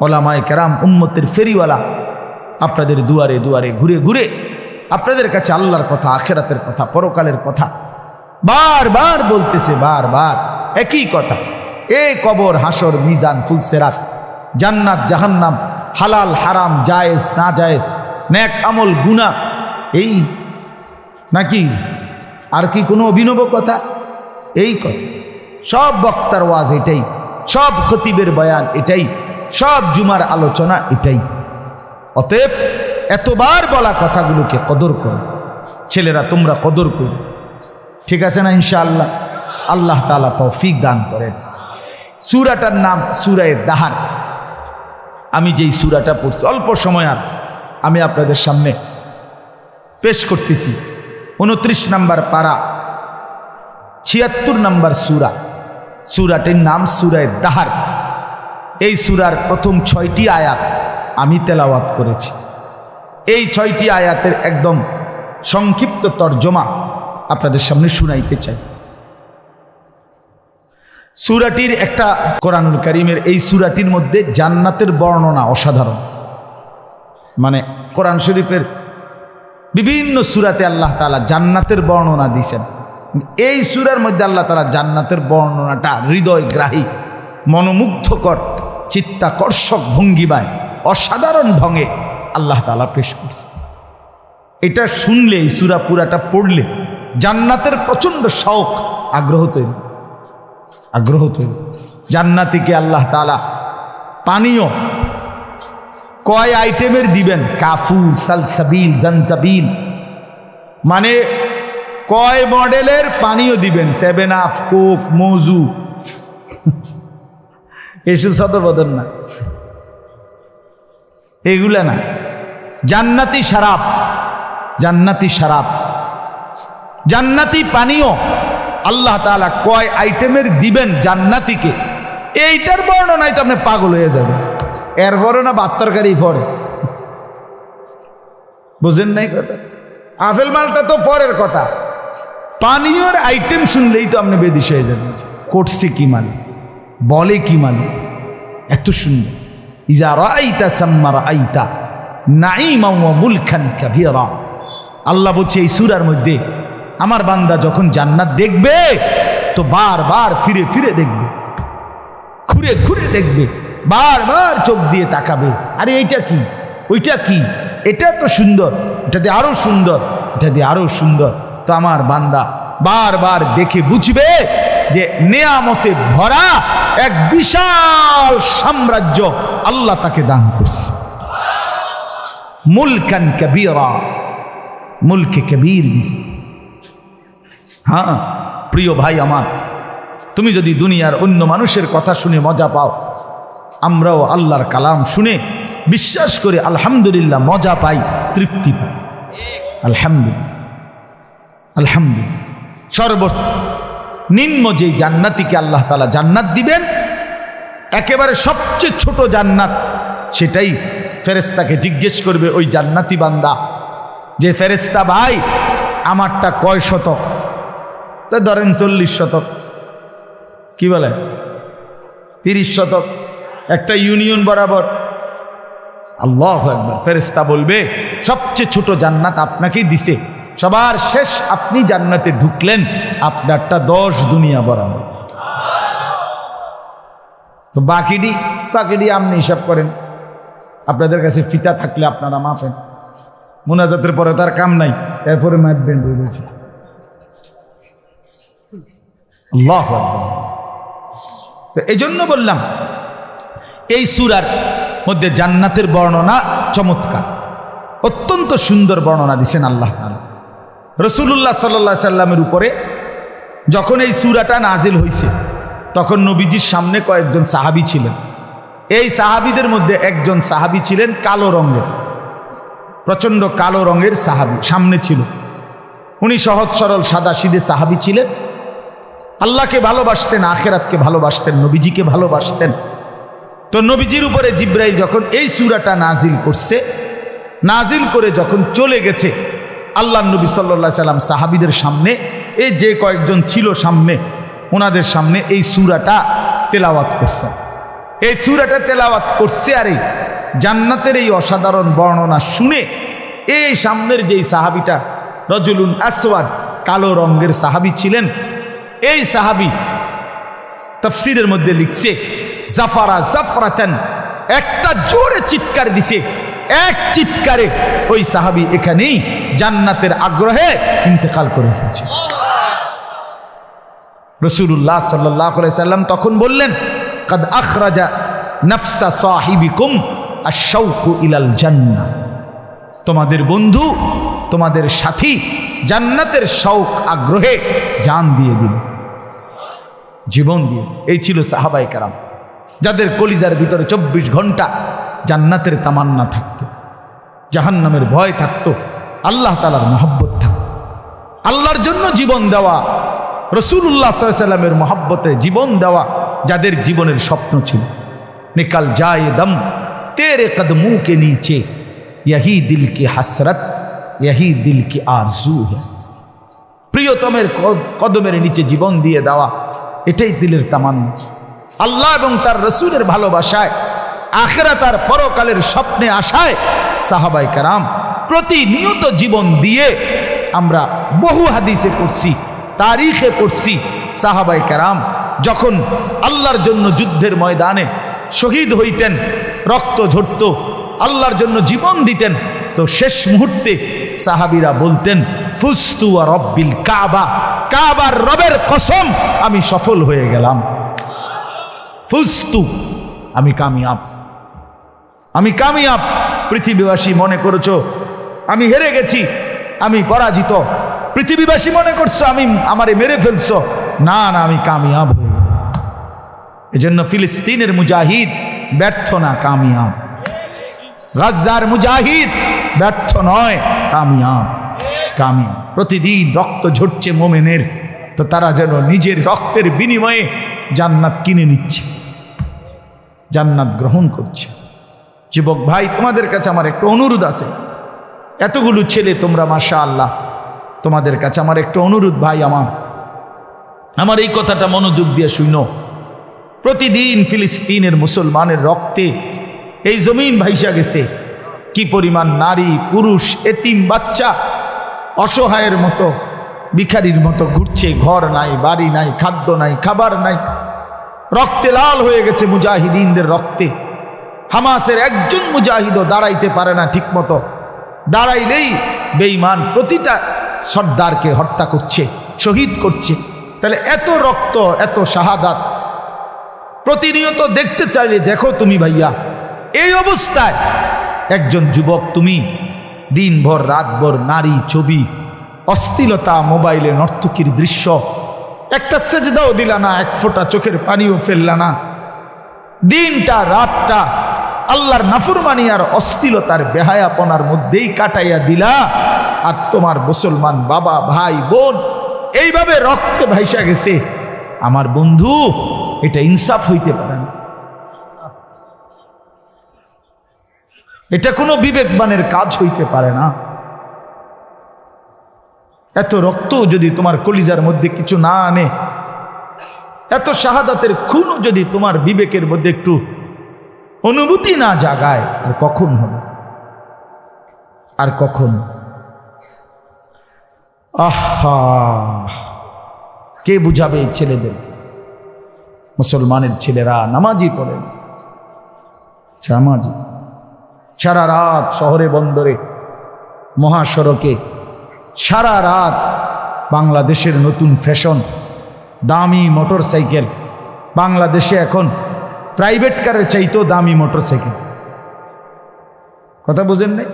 উলামায়ে কেরাম উম্মতের ফেরিওয়ালা আপনাদের দুয়ারে দুয়ারে ঘুরে ঘুরে আপনাদের কাছে আল্লাহর কথা, আখিরাতের কথা, পরকালের কথা বারবার বলতেছে, বারবার একই কথা। কবর, হাসর, মিজান, ফুলসেরাত, জান্নাত, জাহান্নাম, হালাল হারাম, জায়েজ না জায়েজ, নেক আমল, গুনাহ, এই নাকি আর কি কোনো অভিনব কথা? এই কথা। সব বক্তার ওয়াজ এটাই, সব খতিবের বয়ান এটাই, সব জুমার আলোচনা এটাই। অতএব এতবার বলা কথাগুলোকে কদর করো ছেলেরা, তোমরা কদর করো, ঠিক আছে না? ইনশাআল্লাহ আল্লাহ তাআলা তৌফিক দান করেন। সূরাটার নাম সূরা দাহার। আমি যেই সূরাটা পড়ছি অল্প সময় আর আমি আপনাদের সামনে পেশ করতেছি। 29 নম্বর পারা, 76 নম্বর সূরা। সূরাটির নাম সূরা দাহার। এই সূরার প্রথম 6টি আয়াত আমি তেলাওয়াত করেছি। এই 6টি আয়াতের একদম সংক্ষিপ্ত তর্জমা আপনাদের সামনে শুনাইতে চাই। সূরাটির একটা, কোরআনুল কারীমের এই সূরাটির মধ্যে জান্নাতের বর্ণনা অসাধারণ। মানে কোরআন শরীফের বিভিন্ন সূরাতে আল্লাহ তাআলা জান্নাতের বর্ণনা দিয়েছেন, এই সূরার মধ্যে আল্লাহ তাআলা জান্নাতের বর্ণনাটা হৃদয়গ্রাহী, মনোমুগ্ধকর, চিত্তাকর্ষক ভঙ্গিমায় অসাধারণ ঢঙে আল্লাহ তাআলা পেশ করছে। এটা শুনলে, এই সূরা পুরাটা পড়লে জান্নাতের প্রচণ্ড শৌক, আগ্রহ তৈরি। জান্নাতীকে আল্লাহ তাআলা পানীয় কয় আইটেমের দিবেন? কাফুর, সালসাবিল, জানজাবিল, মানে কয় মডেলের পানীয় দিবেন, 7 আপ, কোক, মজু, এসব সদর বদল না, এগুলা না। জান্নাতি শরাব, জান্নাতি শরাব, জান্নাতি পানীয় আল্লাহ তাআলা কয় আইটেমের দিবেন জান্নাতিকে, এইটার বর্ণনায় তো আপনি পাগল হয়ে যাবেন। এরপরে না ভাত তরকারি পরে, বুঝেন নাই কথা? আপেল মালটা তো পরের কথা, পানীয়র আইটেম শুনলেই তো আপনি বেদিশ হয়ে যাবেন। করছে কি মানে, বলে কি মানে, এত সুন্দর। ইজা রাআইতা সাম্মা রাআইতা নাঈমান ওয়া মুলকান কাবীরা। আল্লাহ বলছে এই সূরার মধ্যে, আমার বান্দা যখন জান্নাত দেখবে তো বারবার ফিরে ফিরে দেখবে, ঘুরে ঘুরে দেখবে, বারবার চোখ দিয়ে তাকাবে, আরে এইটা কি, ওইটা কি, এটা তো সুন্দর, এটা দিয়ে আরো সুন্দর, এটা দিয়ে আরো সুন্দর। তো আমার বান্দা বারবার দেখে বুঝবে যে নেয়ামতে ভরা এক বিশাল সাম্রাজ্য আল্লাহ তাকে দান করছে। মুলকান কবীরা, মুলকে কবীর। হ্যাঁ প্রিয় ভাই আমার, তুমি যদি দুনিয়ার অন্য মানুষের কথা শুনে মজা পাও, আমরাও আল্লাহর কালাম শুনে বিশ্বাস করে আলহামদুলিল্লাহ মজা পাই, তৃপ্তি পাই। আলহামদুলিল্লাহ, আলহামদুলিল্লাহ। সর্বনিম্ন যে জান্নাতিকে আল্লাহ তাআলা জান্নাত দিবেন, একেবারে সবচেয়ে ছোট জান্নাত, সেটাই ফেরেশতাকে জিজ্ঞেস করবে ওই জান্নাতি বান্দা যে ফেরেশতা ভাই আমারটা কয় শতক? তো ধরেন 40 শতক, কি বলে 30 শতক, একটা ইউনিয়ন বরাবর। আল্লাহু আকবার। ফেরেশতা বলবে সবচেয়ে ছোট জান্নাত আপনাকেই দিছে, সবার শেষ আপনি জান্নাতে ঢুকলেন, আপনারটা 10 দুনিয়া বরাবর। তো বাকিডি আপনি হিসাব করেন, আপনাদের কাছে ফিতা থাকলে আপনারা মাপেন, মুনাজাতের পরে তার কাম নাই, এরপরে মাপবেন। আল্লাহু আকবার। তো এই জন্য বললাম এই সূরার মধ্যে জান্নাতের বর্ণনা চমৎকার, অত্যন্ত সুন্দর বর্ণনা দিয়েছেন আল্লাহ তাআলা। রাসূলুল্লাহ সাল্লাল্লাহু আলাইহি সাল্লামের উপরে যখন এই সূরাটা নাজিল হয়েছে, তখন নবীজির সামনে কয়েকজন সাহাবী ছিলেন। এই সাহাবীদের মধ্যে একজন সাহাবী ছিলেন কালো রঙের, প্রচণ্ড কালো রঙের সাহাবী সামনে ছিল। উনি সহজ সরল সাদাসিধে সাহাবী ছিলেন, আল্লাহকে ভালোবাসতেন, আখিরাতকে ভালোবাসতেন, নবীজিকে ভালোবাসতেন। তো নবীজির উপরে জিবরাইল যখন এই সূরাটা নাজিল করছে, নাজিল করে যখন চলে গেছে, আল্লাহ নবী সাল্লাল্লাহু আলাইহি সাল্লাম সাহাবীদের সামনে, এই যে কয়েকজন ছিল সামনে, ওনাদের সামনে এই সূরাটা তেলাওয়াত করছে। এই সূরাটা তেলাওয়াত করছে, আর এই জান্নাতের এই অসাধারণ বর্ণনা শুনে এই সামনের যেই সাহাবীটা রজুলুন আসওয়াদ, কালো রঙের সাহাবী ছিলেন, এই সাহাবী তাফসীরের মধ্যে লিখছে জাফারা জাফরাতান, একটা জোরে চিৎকার দিছে, এক চিৎকারে ওই সাহাবী এখানেই জান্নাতের আগ্রহে ইন্তেকাল করে ফেলছে। রাসূলুল্লাহ সাল্লাল্লাহু আলাইহি সাল্লাম তখন বললেন কাদ আখরাজা নাফসা সাহিবিকুম আশ-শাওকু ইলাল জান্নাহ, তোমাদের বন্ধু, তোমাদের সাথী জান্নাতের শৌক আগ্রহে জান দিয়ে দিল, জীবন দিয়ে। এই ছিল সাহাবায়ে কেরাম, যাদের কলিজার ভিতরে 24 ঘন্টা জান্নাতের তামান্না থাকতো, জাহান্নামের ভয় থাকতো, আল্লাহ তাআলার মহব্বত থাকতো। আল্লাহর জন্য জীবন দেওয়া, রাসূলুল্লাহ সাল্লাল্লাহু আলাইহি ওয়াসাল্লামের মহব্বতে জীবন দেওয়া যাদের জীবনের স্বপ্ন ছিল। নিকাল যায় দম তেরে কদমোं के नीचे यही दिल की हसरत यही दिल की आरज़ू है। প্রিয়তমের কদমের নিচে জীবন দিয়ে দেওয়া, এটাই দিলের তামান্না। আল্লাহ এবং তার রাসূলের ভালোবাসায়, আখিরাত আর পরকালের স্বপ্নে আশায় সাহাবায়ে কেরাম প্রতিনিয়ত জীবন দিয়ে। আমরা বহু হাদিসে পড়ছি, তারিখে পড়ছি, সাহাবায়ে কেরাম যখন আল্লাহর জন্য যুদ্ধের ময়দানে শহীদ হইতেন, রক্ত ঝরত, আল্লাহর জন্য জীবন দিতেন, তো শেষ মুহূর্তে সাহাবীরা বলতেন ফুস্তু ওয়া রব্বিল কাবা, কাবার রবের কসম আমি সফল হয়ে গেলাম। ফুস্তু, আমি কামিয়াব, আমি কামিয়াব। পৃথিবীবাসী মনে করেছো আমি হেরে গেছি, আমি পরাজিত, পৃথিবীবাসী মনে করছো আমি আমারে মেরে ফেলছো, না না, আমি কামিয়াব হয়ে গেলাম। এজন্য ফিলিস্তিনের মুজাহিদ ব্যর্থ না, কামিয়াব। গাজার মুজাহিদ ব্যর্থ নয়, কামিয়াব, কামিয়াব। প্রতিদিন রক্ত ঝরছে মোমেনের, তো তারা যেন নিজের রক্তের বিনিময়ে জান্নাত কিনে নিচ্ছে, জান্নাত গ্রহণ করছে। যুবক ভাই, তোমাদের কাছে আমার একটা অনুরোধ আছে। এতগুলো ছেলে তোমরা, মাশাআল্লাহ, তোমাদের কাছে আমার একটা অনুরোধ ভাই, আমার এই কথাটা মনোযোগ দিয়ে শুনো। প্রতিদিন ফিলিস্তিনের মুসলমানের রক্তে এই জমিন ভাইসা গেছে। কি পরিমাণ নারী, পুরুষ, এতিম বাচ্চা অসহায়ের মতো, ভিখারির মতো ঘুরছে, ঘর নাই, বাড়ি নাই, খাদ্য নাই, খাবার নাই, রক্তে লাল হয়ে গেছে মুজাহিদিনদের রক্তে। হামাসের একজন মুজাহিদও দাঁড়াইতে পারে না ঠিক মতো, দাঁড়াইলেই বেঈমান প্রতিটা সর্দারকে হত্যা করছে, শহীদ করছে। তাহলে এত রক্ত, এত শাহাদাত প্রতিনিয়ত দেখতে চাইলে দেখো তুমি ভাইয়া, এই অবস্থায় একজন যুবক তুমি দিনভর রাতভর নারী ছবি, অশ্লীলতা, মোবাইলে নর্তকীর দৃশ্য, একটা সেজদাও দিলা না, এক ফোঁটা চোখের পানিও ফেললা না, দিনটা রাতটা আল্লাহর নাফরমানি আর অশ্লীলতার বেহায়াপনার মধ্যেই কাটাইয়া দিলা। আর তোমার মুসলমান বাবা, ভাই, বোন এইভাবে রক্তে ভাইসা গেছে। আমার বন্ধু, এটা ইনসাফ হইতে পারে না, এটা কোনো বিবেকবানের কাজ হইতে পারে না। এত রক্ত যদি তোমার কলিজার মধ্যে কিছু না আনে, এত শাহাদাতের খুনও যদি তোমার বিবেকের মধ্যে একটু অনুভূতি না জাগায়, আর কখন হবে? আর কখন? আহা, কে বুঝাবে এই ছেলেদের? মুসলমানের ছেলেরা নামাজি পড়েন, নামাজি, সারা রাত শহরে বন্দরে মহাসড়কে, সারা রাত বাংলাদেশের নতুন ফ্যাশন দামি মোটর সাইকেল। বাংলাদেশে এখন প্রাইভেট কারের চাইতেও দামি মোটর সাইকেল, কথা বুঝেন নাই?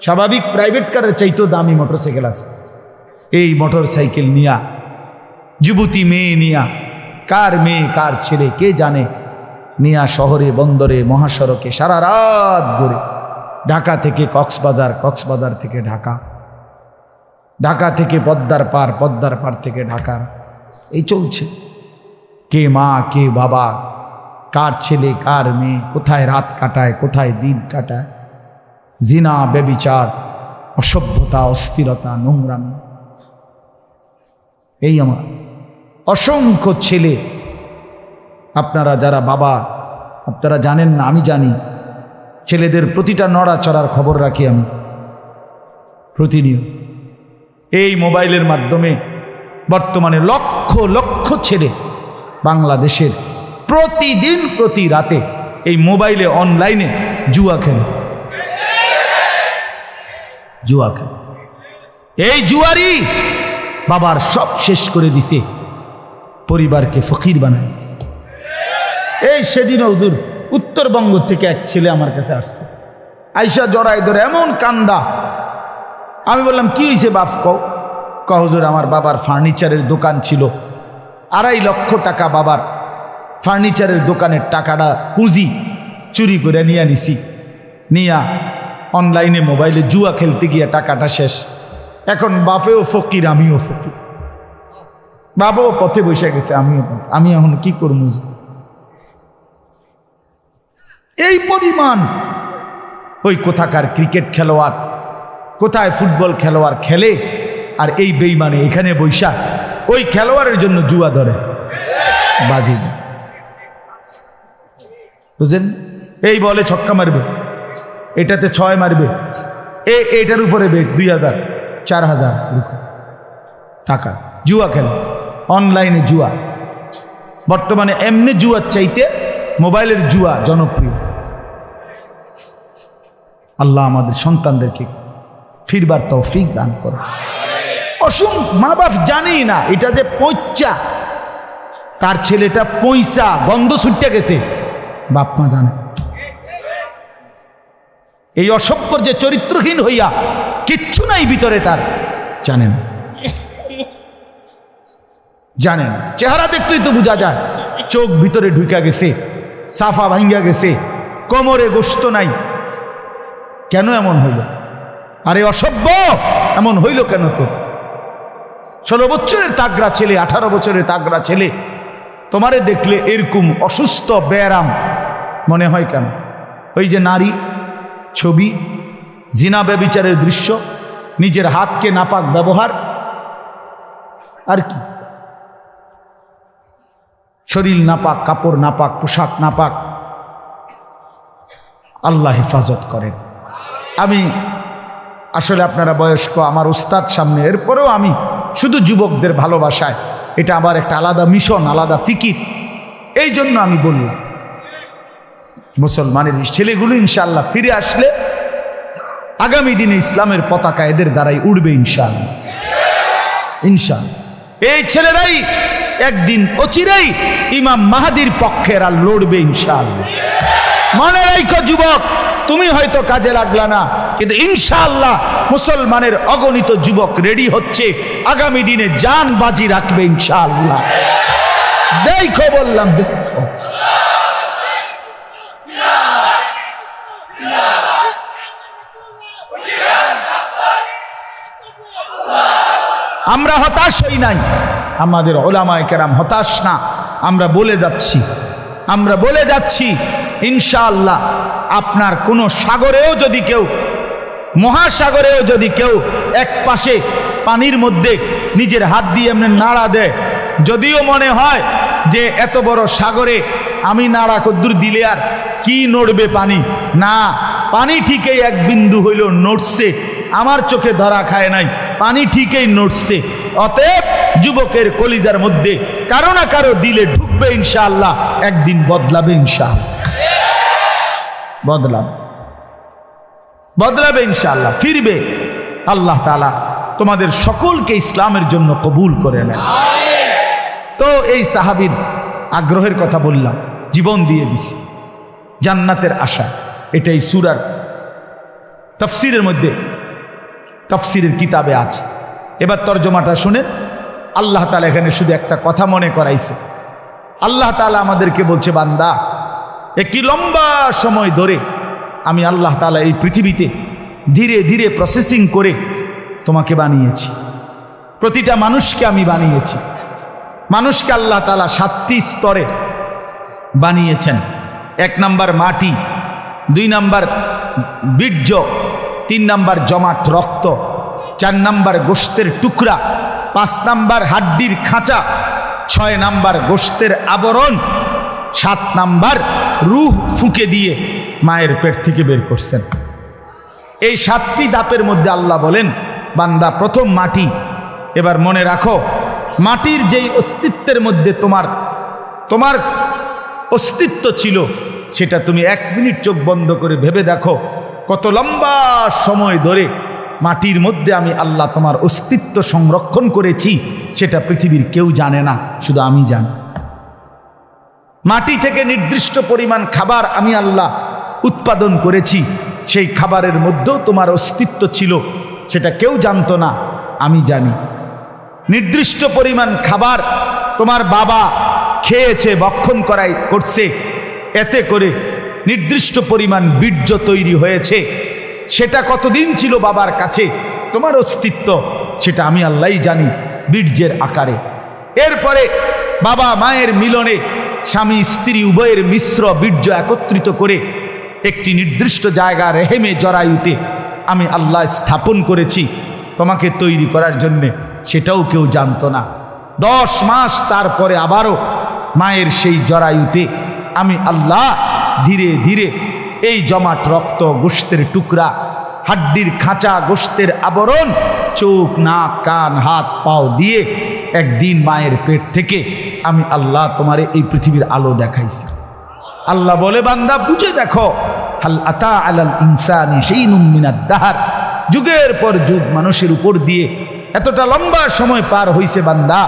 স্বাভাবিক প্রাইভেট কারের চাইতেও দামি মোটর সাইকেল আছে। এই মোটর সাইকেল নিয়া যুবতী মেয়ে নিয়া, কার মেয়ে কার ছেলে কে জানে, নিয়া শহরে বন্দরে মহাসড়কে সারা রাত ঘুরে। ঢাকা থেকে কক্সবাজার, কক্সবাজার থেকে ঢাকা, ঢাকা থেকে পদ্মার পার, পদ্মার পার থেকে ঢাকা, এই চলছে। কে মা কে বাবা, কার ছেলে কার মেয়ে, কোথায় রাত কাটায়, কোথায় দিন কাটায়। জিনা, ব্যভিচার, অসভ্যতা, অস্থিরতা, নোংরামি। এই আমার অসংখ্য ছেলে, আপনারা যারা বাবা, আপনারা জানেন না, আমি জানি। ছেলেদের প্রতিটা নড়াচড়ার খবর রাখি আমি প্রতিনিয়ত। এই মোবাইলের মাধ্যমে বর্তমানে লক্ষ লক্ষ ছেলে বাংলাদেশের প্রতিদিন প্রতি রাতে এই মোবাইলে অনলাইনে জুয়া খেলে, জুয়া খেলে। এই জুয়ারি বাবার সব শেষ করে দিছে, পরিবারকে ফকির বানায় দিছে। এই সেদিন হুজুর উত্তরবঙ্গ থেকে এক ছেলে আমার কাছে আসছে, আইসা জড়াই ধরে এমন কান্দা। আমি বললাম কি হয়েছে বাপ? কও হুজুর, আমার বাবার ফার্নিচারের দোকান ছিল, 2.5 লক্ষ টাকা বাবার ফার্নিচারের দোকানের টাকাটা পুঁজি চুরি করে নিয়ে নিছি, নিয়া অনলাইনে মোবাইলে জুয়া খেলতে গিয়ে টাকাটা শেষ। এখন বাপেও ফকির, আমিও ফকির, বাবাও পথে বসে গেছে, আমিও পথে। আমি এখন কি করব? এই পরিমাণ ওই কোথাকার ক্রিকেট খেলোয়াড়, কোথায় ফুটবল খেলোয়াড় খেলে, আর এই বেঈমানে এখানে বৈশা ওই খেলোয়াড়ের জন্য জুয়া ধরে, বাজি, বুঝলেন? এই বলে ছক্কা মারবে, এটাতে 6 মারবে, এটার উপরে বেট 2000 4000 টাকা জুয়া খেলে, অনলাইনে জুয়া। বর্তমানে এমনি জুয়ার চাইতে মোবাইলের জুয়া জনপ্রিয়। আল্লাহ আমাদের সন্তানদেরকে ফিরবার তৌফিক দান করে। অসংখ্য মা বাপ জানেই না এটা যে পয়সা, তার ছেলেটা পয়সা গন্ধ ছুটে গেছে, বাপ মা জানে। এই অসভ্যর যে চরিত্রহীন হইয়া কিচ্ছু নাই ভিতরে, তার জানেন। জানেন, চেহারা দেখতেই তো বোঝা যায় চোখ ভিতরে ঢুকা গেছে, সাফা ভাঙ্গা গেছে, কোমরে গোশত নাই। কেন এমন হইল? আরে অসভ্য, এমন হইল কেন? তো 16 বছরের তাগড়া ছেলে, 18 বছরের তাগড়া ছেলে, তোমারে দেখলে এরকম অসুস্থ বেয়ারাম মনে হয় কেন? ওই যে নারী ছবি, জিনা ব্যভিচারের দৃশ্য, নিজের হাতকে নাপাক ব্যবহার, আর কি? শরীর নাপাক, কাপড় নাপাক, পোশাক নাপাক। আল্লাহ হেফাজত করেন। আমি আসলে আপনারা বয়স্ক, আমার উস্তাদ সামনে, এরপরেও আমি শুধু যুবকদের ভালোবাসায়, এটা আবার একটা আলাদা মিশন, আলাদা ফিকির, এই জন্য আমি বললাম মুসলমানের ছেলেগুলো ইনশাআল্লাহ ফিরে আসলে আগামী দিনে ইসলামের পতাকা এদের দ্বারাই উড়বে ইনশাআল্লাহ। ইনশাআল্লাহ এই ছেলেরাই একদিন অচিরেই ইমাম মাহাদির পক্ষে আর লড়বে ইনশাআল্লাহ। মনে রাখো যুবক, তুমি হয়তো কাজে লাগলা না, কিন্তু ইনশাআল্লাহ মুসলমানের অগণিত যুবক রেডি হচ্ছে, আগামী দিনে জান বাজি রাখবে ইনশাআল্লাহ। দেখো বললাম, দেখো। আমরা হতাশ হই নাই, আমাদের উলামায়ে কেরাম হতাশ না। আমরা বলে যাচ্ছি ইনশাআল্লাহ আপনার কোন সাগরেও যদি কেউ, মহাসাগরেও যদি কেউ এক পাশে পানির মধ্যে নিজের হাত দিয়ে এমনি নাড়া দেয়, যদিও মনে হয় যে এত বড় সাগরে আমি নাড়া কদ্দুর দিলে আর কি নড়বে পানি, না, পানি ঠিকই এক বিন্দু হইল নড়ছে, আমার চোখে ধরা খায় নাই, পানি ঠিকই নড়ছে। অতএব যুবকের কলিজার মধ্যে কারো না কারো দিলে ঢুকবে ইনশাআল্লাহ, একদিন বদলাবে ইনশাআল্লাহ, বদলাবে ইনশাআল্লাহ, ফিরবে। আল্লাহ তাআলা তোমাদের সকলকে ইসলামের জন্য কবুল করে নেন। তো এই সাহাবীর আগ্রহের কথা বললাম, জীবন দিয়ে দিছি জান্নাতের আশা। এটাই সূরার তাফসীরের মধ্যে, তাফসীরের কিতাবে আছে। এবার তরজমাটা শুনেন। আল্লাহ তাআলা এখানে শুধু একটা কথা মনে করাইছে। আল্লাহ তাআলা আমাদেরকে বলছে, বান্দা, একটি লম্বা সময় ধরে আমি আল্লাহ তাআলা এই পৃথিবীতে ধীরে ধীরে প্রসেসিং করে তোমাকে বানিয়েছি। প্রতিটা মানুষকে আমি বানিয়েছি। মানুষকে আল্লাহ তাআলা 7টি স্তরে বানিয়েছেন। 1 নাম্বার মাটি, 2 নাম্বার বীর্য, 3 নাম্বার জমাট রক্ত, 4 নাম্বার গোশতের টুকরা, 5 নাম্বার হাড্ডির খাঁচা, 6 নাম্বার গোশতের আবরণ, 7 নাম্বার রূহ ফুঁকে দিয়ে মায়ের পেট থেকে বের করছেন। এই 7টি ধাপের মধ্যে আল্লাহ বলেন, বান্দা, প্রথম মাটি। এবার মনে রাখো, মাটির যেই অস্তিত্বের মধ্যে তোমার অস্তিত্ব ছিল, সেটা তুমি 1 মিনিট চোখ বন্ধ করে ভেবে দেখো, কত লম্বা সময় ধরে মাটির মধ্যে আমি আল্লাহ তোমার অস্তিত্ব সংরক্ষণ করেছি। সেটা পৃথিবীর কেউ জানে না, শুধু আমি জানি। মাটি থেকে নির্দিষ্ট পরিমাণ খাবার আমি আল্লাহ উৎপাদন করেছি, সেই খাবারের মধ্যেও তোমার অস্তিত্ব ছিল, সেটা কেউ জানতো না, আমি জানি। নির্দিষ্ট পরিমাণ খাবার তোমার বাবা খেয়েছে, ভক্ষণ করছে, এতে করে নির্দিষ্ট পরিমাণ বীর্য তৈরি হয়েছে। সেটা কতদিন ছিল বাবার কাছে, তোমার অস্তিত্ব, সেটা আমি আল্লাহই জানি, বীর্যের আকারে। এরপরে বাবা মায়ের মিলনে স্বামী স্ত্রী উভয়ের মিশ্র বীর্য একত্রিত করে একটি নির্দিষ্ট জায়গা রেহেমে জরায়ুতে আমি আল্লাহ স্থাপন করেছি তোমাকে তৈরি করার জন্যে, সেটাও কেউ জানতো না। 10 মাস তারপরে আবারও মায়ের সেই জরায়ুতে আমি আল্লাহ ধীরে ধীরে এই জমাট রক্ত, গোশতের টুকরা, হাড্ডির খাঁচা, গোশতের আবরণ, চোখ, নাক, কান, হাত, পাও দিয়ে একদিন মায়ের পেট থেকে আমি আল্লাহ তোমারে এই পৃথিবীর আলো দেখাইছি। আল্লাহ বলে, বান্দা, বুঝে দেখো, হাল আতা আলাল ইনসানি হিনুম মিনাদ দাহর, যুগের পর যুগ মানুষের উপর দিয়ে এতটা লম্বা সময় পার হইছে, বান্দা,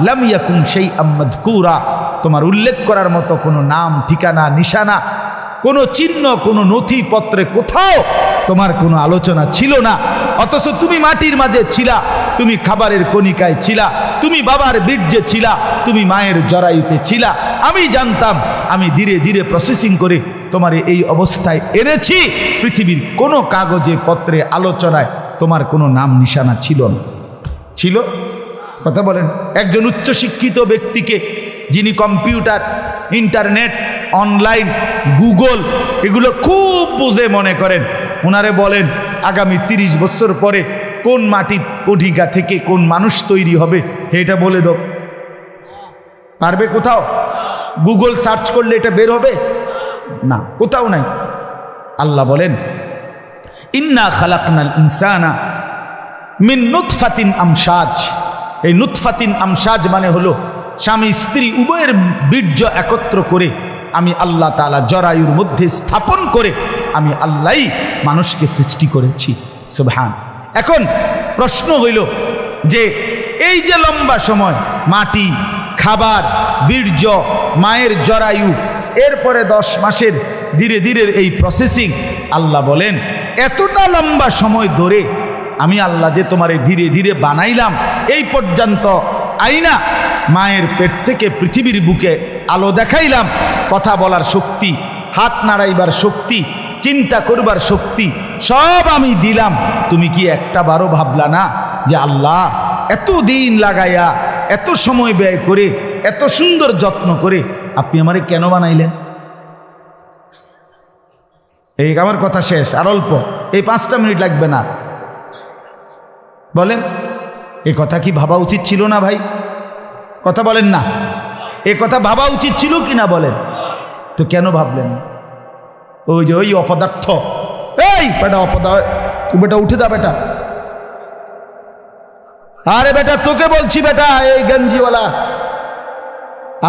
লাম ইয়াকুন শাইআম মাযকুরা, তোমার উল্লেখ করার মতো কোনো নাম, ঠিকানা, নিশানা, কোনো চিহ্ন, কোনো নথিপত্রে কোথাও তোমার কোনো আলোচনা ছিল না। অথচ তুমি মাটির মাঝে ছিলা, তুমি খাবারের কণিকায় ছিলা, তুমি বাবার বীর্যে ছিলা, তুমি মায়ের জরায়ুতে ছিলা। আমি জানতাম, আমি ধীরে ধীরে প্রসেসিং করে তোমার এই অবস্থায় এনেছি। পৃথিবীর কোনো কাগজে পত্রে আলোচনায় তোমার কোনো নাম নিশানা ছিল না। ছিল? কথা বলেন। একজন উচ্চশিক্ষিত ব্যক্তিকে, যিনি কম্পিউটার, ইন্টারনেট, অনলাইন, গুগল এগুলো খুব বুঝে মনে করেন, ওনারে বলেন আগামী 30 বছর পরে কোন মাটির কণিকা থেকে কোন মানুষ তৈরি হবে, এটা বলে দাও। পারবে কোথাও? গুগল সার্চ করলে এটা বের হবে না, কোথাও নাই। আল্লাহ বলেন ইন্না খালাকনাল ইনসানা মিন নুতফাতিন আমশাজ। এই নুতফাতিন আমশাজ মানে হলো স্বামী স্ত্রী উভয়ের বীর্য একত্র করে আমি আল্লাহ তাআলা জরায়ুর মধ্যে স্থাপন করে আমি আল্লাহই মানুষকে সৃষ্টি করেছি। সুবহান। এখন প্রশ্ন হইল যে এই যে লম্বা সময় মাটি, খাবার, বীর্য, মায়ের জরায়ু, এরপরে 10 মাসের ধীরে ধীরে এই প্রসেসিং, আল্লাহ বলেন এতটা লম্বা সময় ধরে আমি আল্লাহ যে তোমারে ধীরে ধীরে বানাইলাম, এই পর্যন্ত আইনা মায়ের পেট থেকে পৃথিবীর বুকে আলো দেখাইলাম, কথা বলার শক্তি, হাত নাড়াইবার শক্তি, চিন্তা করবার শক্তি সব আমি দিলাম। তুমি কি একটা বারো ভাবলা না যে আল্লাহ এত দিন লাগাইয়া, এত সময় ব্যয় করে, এত সুন্দর যত্ন করে আপনি আমারে কেন বানাইলেন? এই আমার কথা শেষ, আর অল্প, এই 5টা মিনিট লাগবে না। বলেন এই কথা কি ভাবা উচিত ছিল না ভাই? কথা বলেন না, এ কথা ভাবা উচিত ছিল কি না বলেন? তো কেন ভাবলেন? ওই যে ওই অপদার্থ, এই বেটা অপদার্থ, তুই বেটা উঠে যা বেটা। আরে বেটা তোকে বলছি বেটা, এই গঞ্জিওয়ালা।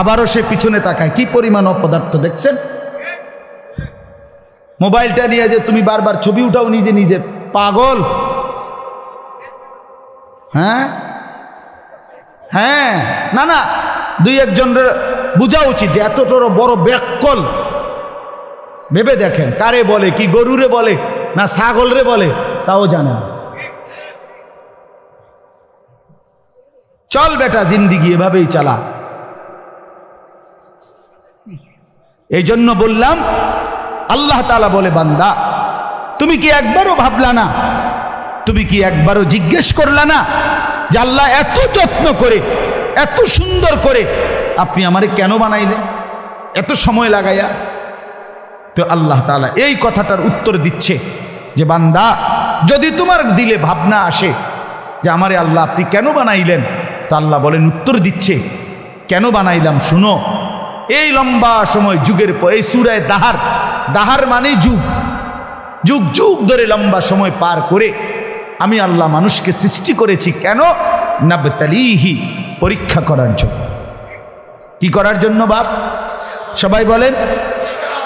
আবারও সে পিছনে তাকায়, কি পরিমাণ অপদার্থ দেখছেন? মোবাইলটা নিয়ে যে তুমি বারবার ছবি উঠাও নিজে নিজে, পাগল। হ্যাঁ হ্যাঁ, না না, 2-1 জনের বোঝা উচিত যে এতটা বড় ব্যাককল। ভেবে দেখেন, কারে বলে, কি গরুরে বলে না ছাগলরে বলে তাও জানে না। চল বেটা জিন্দিগি এভাবেই চালা। এই জন্য বললাম, আল্লাহ তাআলা বলে বান্দা তুমি কি একবারও ভাবলা না, তুমি কি একবারও জিজ্ঞেস করলা না যে আল্লাহ এত যত্ন করে, এত সুন্দর করে আপনি আমারে কেন বানাইলেন এত সময় লাগাইয়া? তো আল্লাহ তাআলা এই কথাটার উত্তর দিচ্ছে যে বান্দা যদি তোমার দিলে ভাবনা আসে যে আমারে আল্লাহ আপনি কেন বানাইলেন, তো আল্লাহ বলেন উত্তর দিচ্ছে কেন বানাইলাম শুনো। এই লম্বা সময় যুগের পর, এই সূরায়ে দাহার, দাহার মানে যুগ, যুগ যুগ ধরে লম্বা সময় পার করে আমি আল্লাহ মানুষকে সৃষ্টি করেছি কেন? নাবতালিহি, পরীক্ষা করার জন্য। কি করার জন্য বাপ? সবাই বলেন,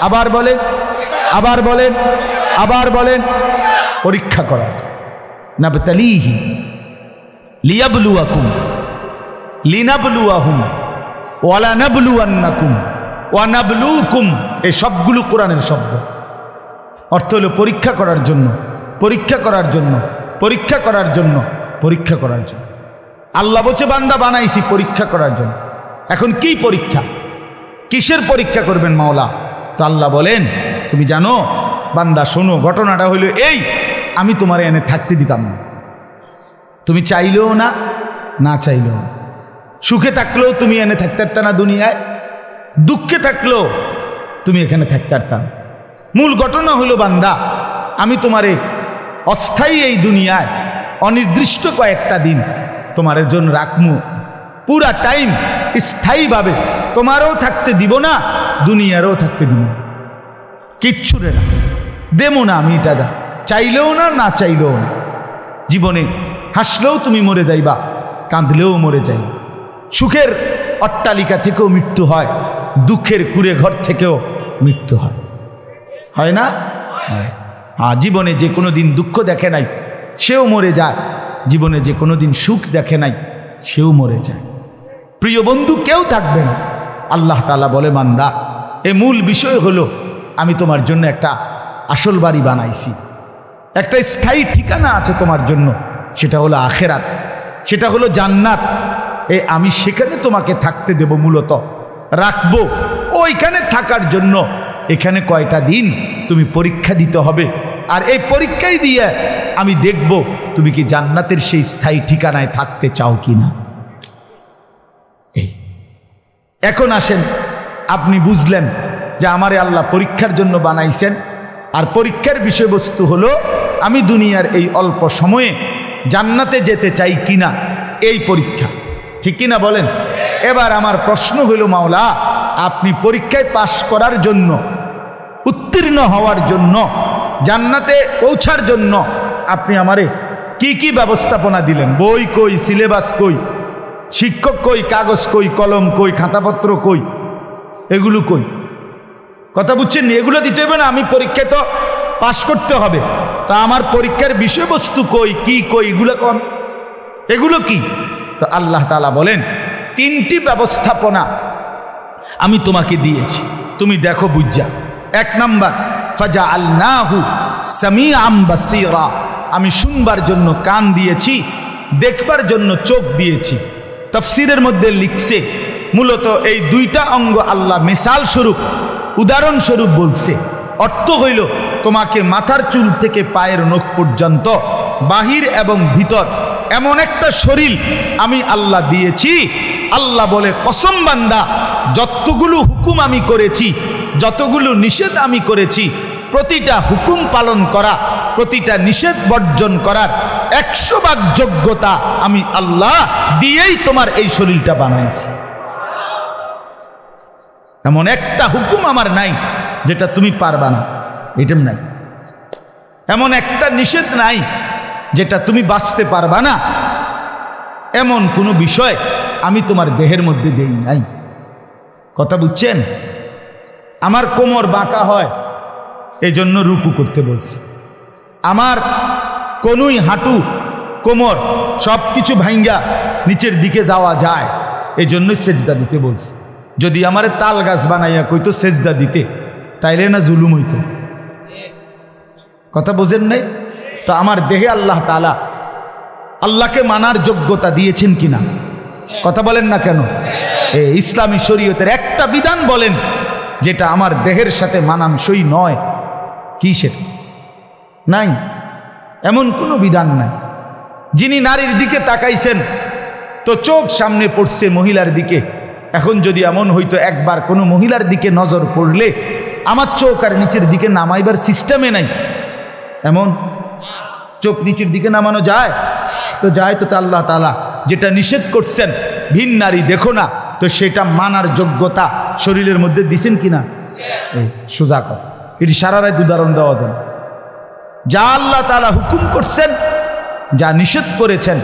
আবার বলেন, আবার বলেন, আবার বলেন, পরীক্ষা করার। নাবতালিহি লিয়াবলুয়াকুম লিনাবলুয়াহুম ওয়ালা নাবলুয়ান্নাকুম ওয়া নাবলুকুম। এই সবগুলো কোরআনের শব্দ, অর্থ হলো পরীক্ষা করার জন্য, পরীক্ষা করার জন্য, পরীক্ষা করার জন্য, পরীক্ষা করার জন্য। আল্লাহ বলছে বান্দা বানাইছি পরীক্ষা করার জন্য। এখন কি পরীক্ষা, কিসের পরীক্ষা করবেন মাওলা? তো আল্লাহ বলেন তুমি জানো বান্দা শোনো, ঘটনাটা হইল এই, আমি তোমার এনে থাকতে দিতাম না, তুমি চাইলেও না, না চাইলেও না। সুখে থাকলেও তুমি এনে থাকতে পারত না দুনিয়ায়, দুঃখে থাকলেও তুমি এখানে থাকতে পারতাম। মূল ঘটনা হইল বান্দা আমি তোমারে অস্থায়ী এই দুনিয়ায় অনির্দিষ্ট কয়েকটা দিন তোমার জন্য রাখমু, পুরা টাইম স্থায়ীভাবে তোমারও থাকতে দিব না, দুনিয়ারও থাকতে দিব না, কিচ্ছু রে না দেবো না আমি, এটা দা চাইলেও না, না চাইলেও না। জীবনে হাসলেও তুমি মরে যাইবা, কাঁদলেও মরে যাইবা। সুখের অট্টালিকা থেকেও মৃত্যু হয়, দুঃখের কুড়ে ঘর থেকেও মৃত্যু হয়, হয় না? হ্যাঁ, জীবনে যে কোনো দিন দুঃখ দেখে নাই সেও মরে যায়, জীবনে যে কোনো দিন সুখ দেখে নাই সেও মরে যায়। প্রিয় বন্ধু কেউ থাকবে না। আল্লাহ তাআলা বলে বান্দা এই মূল বিষয় হলো আমি তোমার জন্য একটা আসল বাড়ি বানাইছি, একটা স্থায়ী ঠিকানা আছে তোমার জন্য, সেটা হলো আখেরাত। সেটা হলো জান্নাত। আমি সেখানে তোমাকে থাকতে দেব, মূলত রাখবো ওইখানে থাকার জন্য। এখানে কয়টা দিন তুমি পরীক্ষা দিতে হবে, আর এই পরীক্ষায় দিয়ে আমি দেখব তুমি কি জান্নাতের সেই স্থায়ী ঠিকানায় থাকতে চাও কিনা। এখন আসেন, আপনি বুঝলেন যে আমারে আল্লাহ পরীক্ষার জন্য বানাইছেন, আর পরীক্ষার বিষয়বস্তু হলো আমি দুনিয়ার এই অল্প সময়ে জান্নাতে যেতে চাই কিনা, এই পরীক্ষা, ঠিক কিনা বলেন। এবার আমার প্রশ্ন হইল, মাওলা আপনি পরীক্ষায় পাশ করার জন্য, উত্তীর্ণ হওয়ার জন্য, জান্নাতে পৌঁছার জন্য আপনি আমারে কি কি ব্যবস্থাপনা দিলেন? বই কই, সিলেবাস কই, শিক্ষক কই, কাগজ কই, কলম কই, খাতাপত্র কই, এগুলো কই? কথা বুঝছেন? এগুলো দিতে হবে না, আমি পরীক্ষায় তো পাশ করতে হবে, তা আমার পরীক্ষার বিষয়বস্তু কই, কি কই, এগুলো কম, এগুলো কি? তো আল্লাহ তাআলা বলেন, তিনটি ব্যবস্থাপনা আমি তোমাকে দিয়েছি, তুমি দেখো বুঝা। এক নাম্বার, ফাজআলনাহু সামিআম বাসীরা, আমি শুনবার জন্য কান দিয়েছি, দেখবার জন্য চোখ দিয়েছি। তাফসীরের মধ্যে লিখছে মূলত এই দুইটা অঙ্গ আল্লাহ মিসাল স্বরূপ, উদাহরণ স্বরূপ বলছে। অর্থ হইল তোমাকে মাথার চুল থেকে পায়ের নখ পর্যন্ত, বাহির এবং ভিতর, এমন একটা শরীর আমি আল্লাহ দিয়েছি। আল্লাহ বলে, কসম বান্দা, যতগুলো হুকুম আমি করেছি, যতগুলো নিষেধ আমি করেছি, প্রতিটা হুকুম পালন করা, প্রতিটা নিষেধ বর্জন করার 100 ভাগ যোগ্যতা আমি আল্লাহ দিয়েই তোমার এই শরীরটা বানাইছি। এমন একটা হুকুম আমার নাই যেটা তুমি পারবা না, এটা নাই। এমন একটা নিষেধ নাই যেটা তুমি বাঁচতে পারবা না, এমন কোনো বিষয় আমি তোমার দেহের মধ্যে দেই নাই। কথা বুঝছেন? আমার কোমর বাঁকা হয়, এই জন্য রুকু করতে বলছি। আমার কোনুই, হাঁটু, কোমর সব কিছু ভাঙ্গা নিচের দিকে যাওয়া যায়, এই জন্যই সেজদা দিতে বলছি। যদি আমারে তাল গাছ বানাইয়া কইতো সেজদা দিতে, তাইলে না জুলুম হইতো? কথা বোঝেন নাই? তো আমার দেহে আল্লাহ তাআলা আল্লাহকে মানার যোগ্যতা দিয়েছেন কিনা? কথা বলেন না কেন? ইসলামী শরীয়তের একটা বিধান বলেন যেটা আমার দেহের সাথে মানানসই নয়, কি সেটা? নাই, এমন কোনো বিধান নাই। যিনি নারীর দিকে তাকাইছেন তো চোখ সামনে পড়ছে মহিলার দিকে। এখন যদি এমন হইতো একবার কোনো মহিলার দিকে নজর পড়লে আমার চোখ আর নিচের দিকে নামাইবার সিস্টেমে নাই, এমন চোখ নিচের দিকে নামানো যায়? তো যায় তো। আল্লাহ তাআলা যেটা নিষেধ করছেন, ভিন নারী দেখো না, তো সেটা মানার যোগ্যতা শরীরের মধ্যে দিছেন কিনা? সোজা কথা, এটি সারা রাত উদাহরণ দেওয়া যায়। যা আল্লাহ তাআলা হুকুম করছেন, যা নিষেধ করেছেন,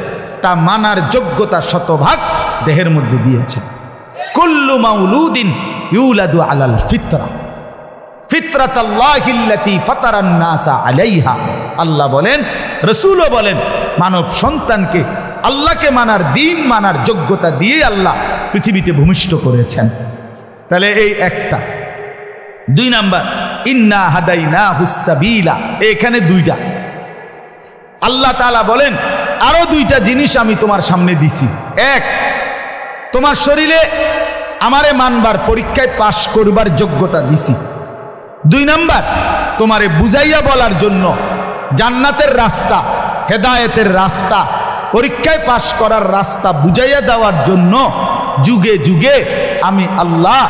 তা মানার যোগ্যতা 100 ভাগ দেহের মধ্যে দিয়েছেন। কুল্লু মাউলুদিন ইউলাদু আলাল ফিতরা, ফিতরাতাল্লাহিল্লাতী ফাতারান নাসা আলাইহা। আল্লাহ বলেন, রাসূলও বলেন, মানব সন্তানকে আল্লাহকে মানার, দিন মানার যোগ্যতা দিয়ে আল্লাহ পৃথিবীতে ভূমিষ্ঠ করেছেন। তাহলে এই একটা। 2 নাম্বার, ইন্না হাদাইনাহুস সাবিলা, এখানে 2টা। আল্লাহ তাআলা বলেন, আরো 2টা জিনিস আমি তোমার সামনে দিছি। 1, তোমার শরীরে আমারে মানবার, পরীক্ষায় পাশ করবার যোগ্যতা দিছি। 2 নাম্বার, তোমারে বুঝাইয়া বলার জন্য জান্নাতের রাস্তা, হেদায়েতের রাস্তা, পরীক্ষায় পাশ করার রাস্তা বুঝাইয়া দেওয়ার জন্য যুগে যুগে আমি আল্লাহ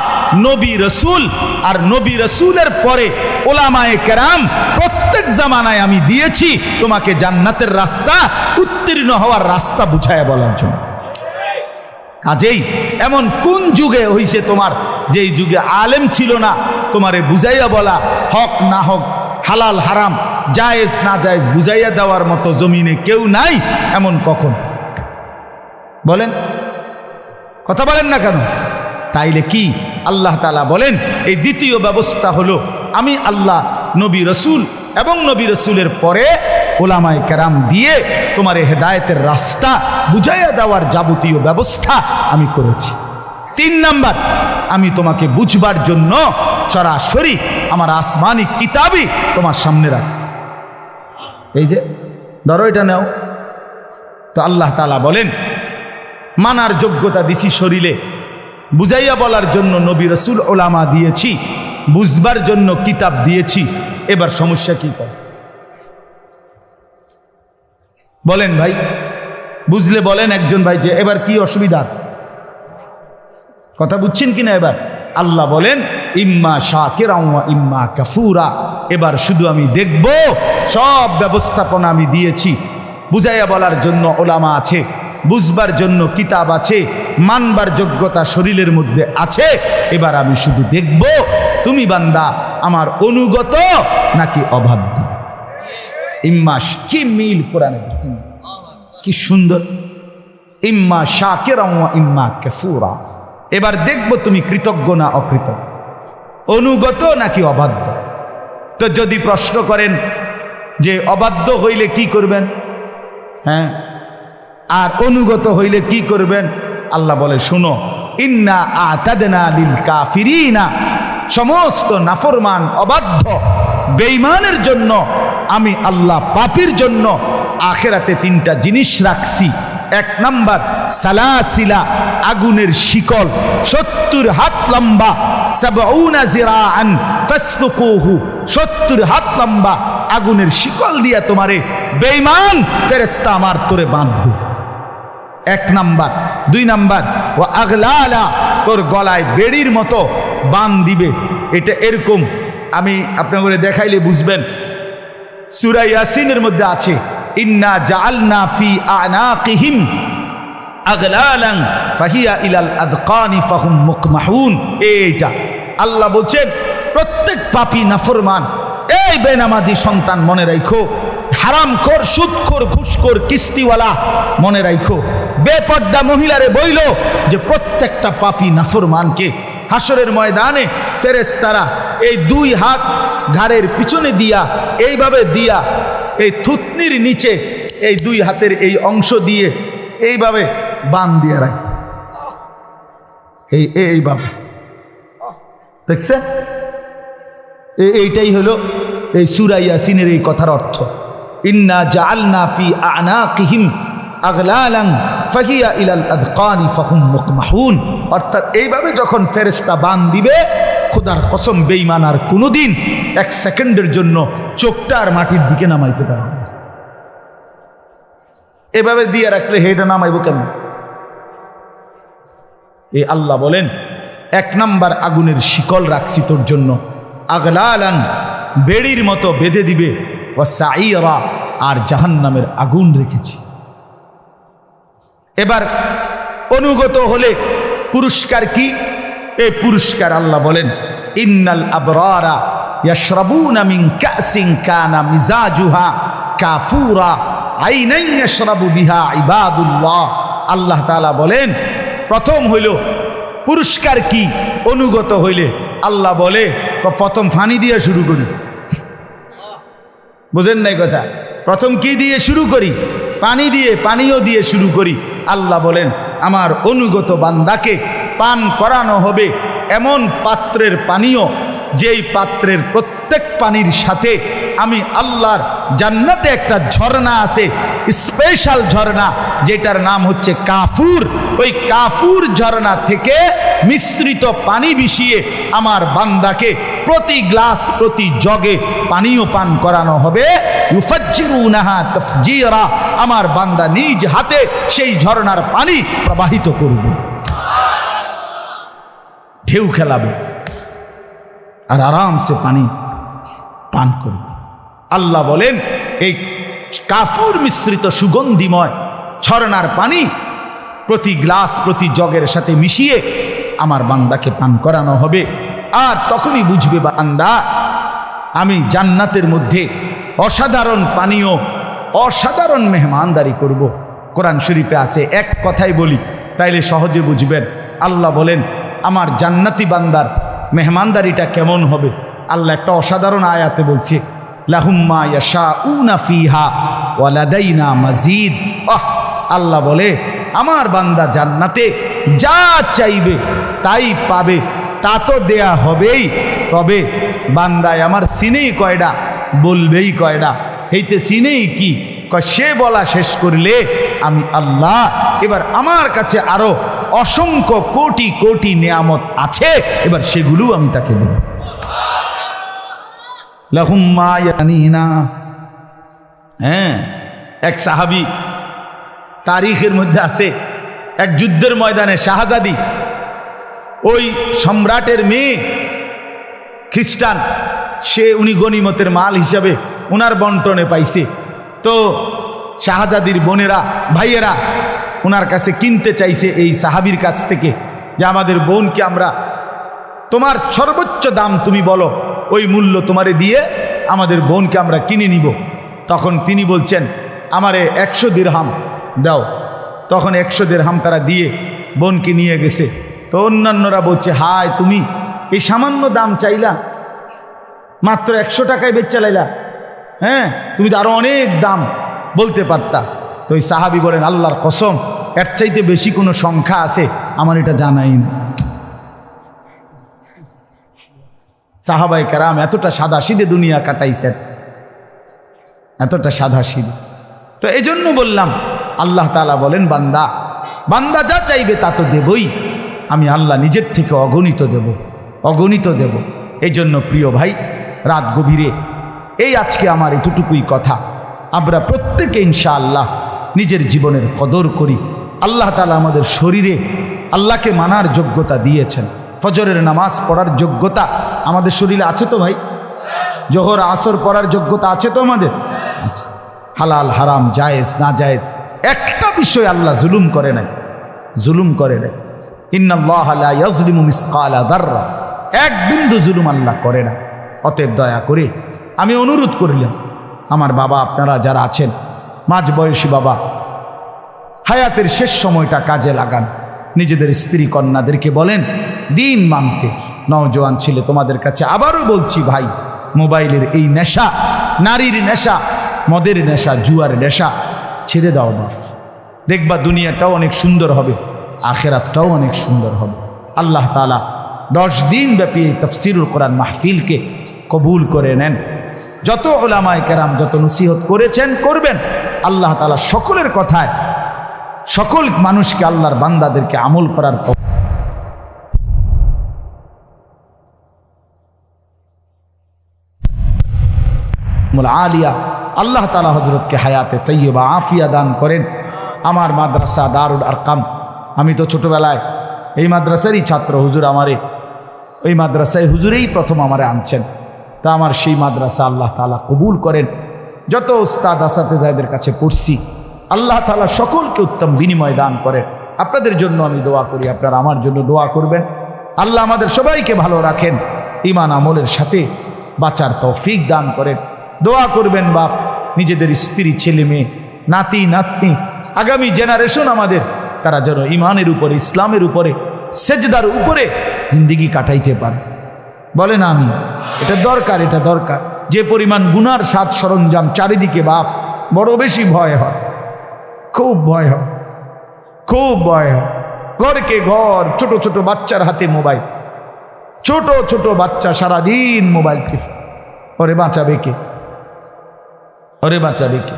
নবী রসুল আর নবী রসুলের পরে ওলামায়ে কেরাম প্রত্যেক জামানায় আমি দিয়েছি তোমাকে জান্নাতের রাস্তা, উত্তীর্ণ হওয়ার রাস্তা বুঝাইয়া বলার জন্য। কাজেই এমন কোন যুগে হইছে তোমার, যেই যুগে আলেম ছিল না, তোমারে বুঝাইয়া বলা, হক না হক, হালাল হারাম, জায়েজ না জায়েজ বুঝাইয়া দেওয়ার মতো জমিনে কেউ নাই? এমন কখন? বলেন, কথা বলেন না কেন? তাইলে কি আল্লাহ তাআলা বলেন, এই দ্বিতীয় ব্যবস্থা হলো আমি আল্লাহ নবী রসুল এবং নবী রসুলের পরে ওলামায়ে কেরাম দিয়ে তোমার হেদায়েতের রাস্তা বুঝাইয়া দেওয়ার যাবতীয় ব্যবস্থা আমি করেছি। 3 নাম্বার, আমি তোমাকে বুঝবার জন্য সরাসরি আমার আসমানি কিতাবই তোমার সামনে রাখছি। এই যে ধরো, এটা নাও। তো তো আল্লাহ তাআলা বলেন মানার যোগ্যতা দিছি শরীরে, বুঝাইয়া বলার জন্য নবী রাসূল ওলামা দিয়েছি, বুঝবার জন্য কিতাব দিয়েছি। এবার সমস্যা কি করে বলেন ভাই? বুঝলে বলেন একজন ভাই যে এবার কি অসুবিধা, কথা বুঝছেন কিনা? এবার আল্লাহ বলেন ইম্মা শাকিরা ওয়া ইম্মা কাফুরা। এবার শুধু আমি দেখব, সব ব্যবস্থাপনা আমি দিয়েছি, বুঝাইয়া বলার জন্য ওলামা আছে, বুঝবার জন্য কিতাব আছে, মানবার যোগ্যতা শরীরের মধ্যে আছে। এবার আমি শুধু দেখব তুমি বান্দা আমার অনুগত নাকি অবাধ্য। ইম্মা, কি মিল কোরআনে, কি সুন্দর। ইম্মা শাকিরা ওয়া ইম্মা কাফুরা। এবার দেখব তুমি কৃতজ্ঞ না অকৃতজ্ঞ, অনুগত নাকি অবাধ্য। তো যদি প্রশ্ন করেন যে অবাধ্য হইলে কি করবেন, হ্যাঁ, আর অনুগত হইলে কি করবেন, আল্লাহ বলে শুনো, ইন্না আতাদনা লিল কাফিরিনা, সমস্ত নাফরমান অবাধ্য বেঈমানের জন্য আমি আল্লাহ পাপীর জন্য আখিরাতে তিনটা জিনিস রাখছি। এক নাম্বার সালাসিলা, আগুনের শিকল 70 হাত লম্বা, 70 জিরাআন ফাসলুকুহু, 70 হাত লম্বা আগুনের শিকল দিয়া তোমারে বেঈমান ফেরেশতা আমার তোরে বাঁধবে। এক নাম্বার। দুই নাম্বার ওয়া আগলালা, তোর গলায় বেড়ির মতো বান দিবে। এটা এরকম, আমি আপনাদের দেখাইলে বুঝবেন। সূরা ইয়াসিনের মধ্যে আছে ইন্না জাআলনা ফি আনাকিহিম আগলালান ফাহিয়া ইলাল আদকানি ফাহুম মুকমাহুন। এইটা আল্লাহ বলছেন প্রত্যেক পাপী নাফরমান, এই বেনামাজি সন্তান মনে রাখো, হারামখোর, সুদখোর, ঘুষখোর, কিস্তিওয়ালা মনে রাখো, বেপর্দা মহিলারে বইল যে প্রত্যেকটা পাপী নাফরমানকে হাসরের ময়দানে ফেরেশতারা এই দুই হাত ঘাড়ের পিছনে দিয়া, এইভাবে দিয়া, এই থুতনির নিচে এই দুই হাতের এই অংশ দিয়ে এইভাবে বান দিয়ে রাখে, এইভাবে, দেখছেন? এইটাই হলো এই সূরা ইয়াসিনের এই কথার অর্থ। ইন্না জাআলনা ফি আনাকিহিম আগলালান ফাহিয়া ইলাল আদকানি ফাহুম মুকমাহুন। অর্থাৎ এইভাবে যখন ফেরেশতা বান দিবে, খোদার কসম বেঈমান আর কোনোদিন এক সেকেন্ডের জন্য চোখটা আর মাটির দিকে নামাইতে পারবে না। এভাবে দিয়ে রাখলে হেটা নামাইব কেন? এই আল্লাহ বলেন এক নাম্বার আগুনের শিকল রাখছি তোর জন্য, আগলালান, বেড়ির মতো বেঁধে দিবে, ওয়া সাঈরা, আর জাহান্নামের আগুন রেখেছি। এবার অনুগত হলে পুরস্কার কি? এই পুরস্কার আল্লাহ বলেন ইন্নাল আবরারা ইয়াশরাবুনা মিন কাসিন কানা মিজাজুহা কাফুরা আইনান ইয়াশরাবু বিহা ইবাদুল্লাহ। আল্লাহ তাআলা বলেন প্রথম হইল পুরস্কার কি? অনুগত হইলে আল্লাহ বলে প্রথম ফানি দিয়ে শুরু করি। বুঝেন নাই কথা? প্রথম কি দিয়ে শুরু করি? পানি দিয়ে, পানীয় দিয়ে শুরু করি। আল্লাহ বলেন আমার অনুগত বান্দাকে পান করানো হবে এমন পাত্রের পানীয়, যেই পাত্রের প্রত্যেক পানির সাথে আমি আল্লাহর জান্নাতে একটা ঝর্ণা আছে, স্পেশাল ঝর্ণা, যেটার নাম হচ্ছে কাফুর। ওই কাফুর ঝর্ণা থেকে মিশ্রিত পানি মিশিয়ে আমার বান্দাকে প্রতি গ্লাস, প্রতি জগে পানীয় পান করানো হবে। ইউফাজ্জিরুনাহা তাফজীরা, আমার বান্দা নিজ হাতে সেই ঝর্ণার পানি প্রবাহিত করবে, ঢেউ খেলাবে আর আরামসে পানি পান করবে। আল্লাহ বলেন এই কাফুর মিশ্রিত সুগন্ধিময় ঝর্ণার পানি প্রতি গ্লাস, প্রতি জগের সাথে মিশিয়ে আমার বান্দাকে পান করানো হবে। আর তখনই বুঝবে বান্দা আমি জান্নাতের মধ্যে অসাধারণ পানীয়, অসাধারণ মেহমানদারি করব। কোরআন শরীফে আছে, এক কথাই বলি তাইলে সহজে বুঝবেন। আল্লাহ বলেন আমার জান্নাতি বান্দার মেহমানদারিটা কেমন হবে। আল্লাহ একটা অসাধারণ আয়াতে বলছে লাহুম মা ইয়াশাউনা ফিহা ওয়া লাদাইনা মাজিদ। আল্লাহ বলে আমার বান্দা জান্নাতে যা চাইবে তাই পাবে, তা তো দেয়া হবেই, তবে বান্দায় আমার সিনেই কয়ডা, বলবেই কয়ডা। এইতে সিনেই কি? সে বলা শেষ করলে আমি আল্লাহ এবার আমার কাছে আরো অসংখ্য কোটি কোটি নিয়ামত আছে, এবার সেগুলো আমি তাকে দেব। লাহুম মা ইয়ানিনা। হ্যাঁ, এক সাহাবী তারিখের মধ্যে আছে, এক যুদ্ধের ময়দানে শাহজাদি, ওই সম্রাটের মেয়ে খ্রিস্টান, উনি গনিমতের মাল হিসাবে উনার বন্টনে পাইছে। তো শাহজাদির বোনেরা ভাইয়েরা উনার কাছে কিনতে চাইছে এই সাহাবীর কাছ থেকে যে আমাদের বোনকে আমরা, তোমার সর্বোচ্চ দাম তুমি বলো, ওই মূল্য তোমারে দিয়ে আমাদের বোনকে আমরা কিনে নিব। তখন তিনি বলছেন আমারে 100 দিরহাম দাও। তখন 100 দিরহাম তারা দিয়ে বোনকে নিয়ে গেছে। তো অন্যান্যরা বলছে হায় তুমি এই সামান্য দাম চাইলা, মাত্র 100 টাকায় বেচা লাইলা, হ্যাঁ তুমি তো আরো অনেক দাম বলতে পারতা। তো ওই সাহাবী বলেন আল্লাহর কসম এর চাইতে বেশি কোনো সংখ্যা আছে আমার এটা জানাই না। সাহাবায়ে কেরাম এতটা সাদাসিধে দুনিয়া কাটাইছেন, এতটা সাদাসিধে। তো এই জন্য বললাম আল্লাহ তাআলা বলেন বান্দা বান্দা যা চাইবে তা তো দেবই, আমি আল্লাহ নিজের থেকে অগণিত দেব, অগণিত দেব। এই জন্য প্রিয় ভাই, রাত গভীরে এই আজকে আমার এতটুকুই কথা, আমরা প্রত্যেকে ইনশাআল্লাহ নিজের জীবনের কদর করি। আল্লাহ তাআলা আমাদের শরীরে আল্লাহকে মানার যোগ্যতা দিয়েছেন, ফজরের নামাজ পড়ার যোগ্যতা আমাদের শরীরে আছে তো ভাই, জোহর আসর পড়ার যোগ্যতা আছে তো আমাদের। হালাল হারাম জায়েজ না জায়েজ একটা বিষয় আল্লাহ জুলুম করে নাই, জুলুম করে নাই। ইন্নাল্লাহা লা ইয়াজলিমু মিসকালা যাররা, এক বিন্দু জুলুম আল্লাহ করে না। অতএব দয়া করে আমি অনুরোধ করলাম আমার বাবা আপনারা যারা আছেন, মাঝ বয়সী বাবা, হায়াতের শেষ সময়টা কাজে লাগান। নিজেদের স্ত্রী কন্যাদেরকে বলেন দিন মানতে। নওজোয়ান ছেলে তোমাদের কাছে আবারও বলছি ভাই, মোবাইলের এই নেশা, নারীর নেশা, মদের নেশা, জুয়ার নেশা ছেড়ে দাও বাপ। দেখবা দুনিয়াটাও অনেক সুন্দর হবে, আখেরাতটাও অনেক সুন্দর হবে। আল্লাহ তাআলা 10 দিন ব্যাপী এই তাফসীরুল কোরআন মাহফিলকে কবুল করে নেন। যত উলামায়ে কেরাম যত নসিহত করেছেন করবেন, আল্লাহ তাআলা সকলের কথায় সকল মানুষকে আল্লাহর বান্দাদেরকে আমল করার আলিয়া আল্লাহ তাআলা হযরতকে হায়াতে তাইয়্যিবা আফিয়া দান করেন। আমার মাদ্রাসা দারুল আরকাম, আমি তো ছোটবেলায় এই মাদ্রাসারই ছাত্র, হুজুর আমারে ওই মাদ্রাসায় হুজুরেই প্রথম আমারে আনছেন। তা আমার সেই মাদ্রাসা আল্লাহ তাআলা কবুল করেন। যত উস্তাদ আসাতেজাদের কাছে পড়ছি, আল্লাহ তাআলা সকলকে উত্তম বিনিময় দান করেন। আপনাদের জন্য আমি দোয়া করি, আপনারা আমার জন্য দোয়া করবেন। আল্লাহ আমাদের সবাইকে ভালো রাখেন, ঈমান আমলের সাথে বাঁচার তৌফিক দান করেন। দোয়া করবেন বাপ, নিজেদের স্ত্রী, ছেলে মেয়ে, নাতি নাতনি, আগামী জেনারেশন আমাদের, তারা যেন ঈমানের উপরে, ইসলামের উপরে, সেজদার উপরে জিন্দেগি কাটাইতে পারে। বলে না আমি, এটা দরকার, এটা দরকার। যে পরিমাণ গুনার সাজ সরঞ্জাম চারিদিকে বাপ, বড় বেশি ভয় হয়, খুব ভয় হয়, খুব ভয় হয়। ঘরকে ঘর, ছোট ছোট বাচ্চার হাতে মোবাইল, ছোট ছোট বাচ্চা সারাদিন মোবাইল টিপে। ওরে বাঁচাবে কে? ওরে বাঁচাবে কে?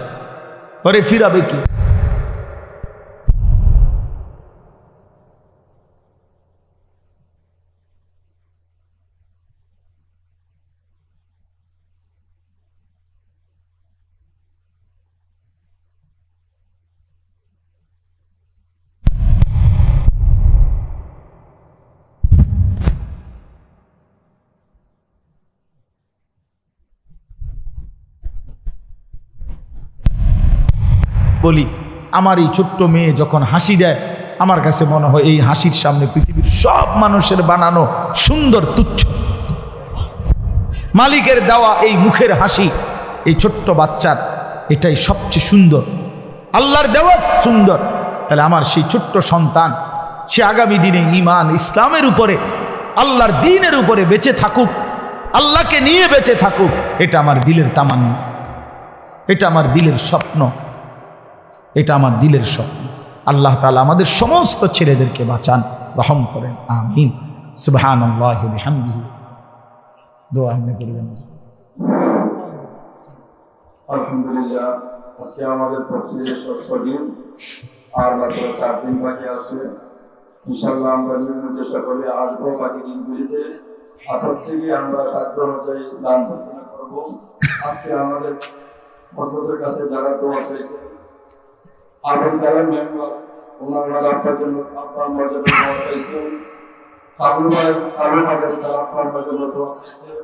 ওরে ফিরাবে কে? বলি আমার এই ছোট্ট মেয়ে যখন হাসি দেয়, আমার কাছে মনে হয় এই হাসির সামনে পৃথিবীর সব মানুষের বানানো সুন্দর তুচ্ছ। মালিকের দেওয়া এই মুখের হাসি, এই ছোট্ট বাচ্চার, এটাই সবচেয়ে সুন্দর, আল্লাহর দেওয়া সুন্দর। তাহলে আমার সেই ছোট্ট সন্তান, সে আগামী দিনে ঈমান ইসলামের উপরে, আল্লাহর দ্বীনের উপরে বেঁচে থাকুক, আল্লাহকে নিয়ে বেঁচে থাকুক, এটা আমার দিলের তামান্না, এটা আমার দিলের স্বপ্ন, এটা আমার দিলের স্বপ্ন। আল্লাহ তাআলা আমাদের সমস্ত ছেলেদেরকে বাঁচান, রহম করেন, আমিন। সুবহানাল্লাহি ওয়া বিহামদিহি। দোয়া আপনি করবেন। আলহামদুলিল্লাহ, আজকে আমাদের তফসিরের ৬০ দিন আর মাত্র ৪ দিন বাকি আছে। ইনশাআল্লাহ আমরা বিভিন্ন চেষ্টা করে আসবো বাকি দিনগুলিতে। আপনার থেকে আমরা সাধ্য অনুযায়ী দান দক্ষিণা করবো। আজকে আমাদের বন্ধুদের কাছে যারা দোয়া চাইছে, আবুল কালাম মেম্বার ওনারা আপনার জন্য আপনার মর্যাদা দোয়া চাইছেন। আবুল কালাম তারা আপনার মর্যাদা দোয়া চাইছেন।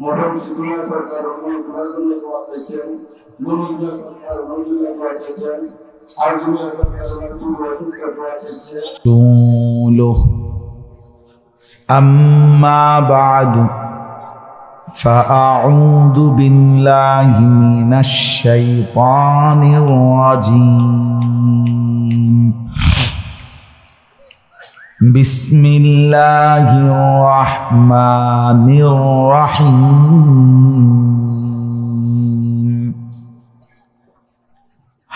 মরম সিদ্ধুল্লাহ সরকার ওনার জন্য দোয়া চাইছেন। নুরুল্লাহ সরকার ওনার জন্য দোয়া চাইছেন। আরজুল্লাহ সরকার ওনার জন্য দোয়া চাইছেন। أما بعد فأعوذ بالله من الشيطان الرجيم بسم الله الرحمن الرحيم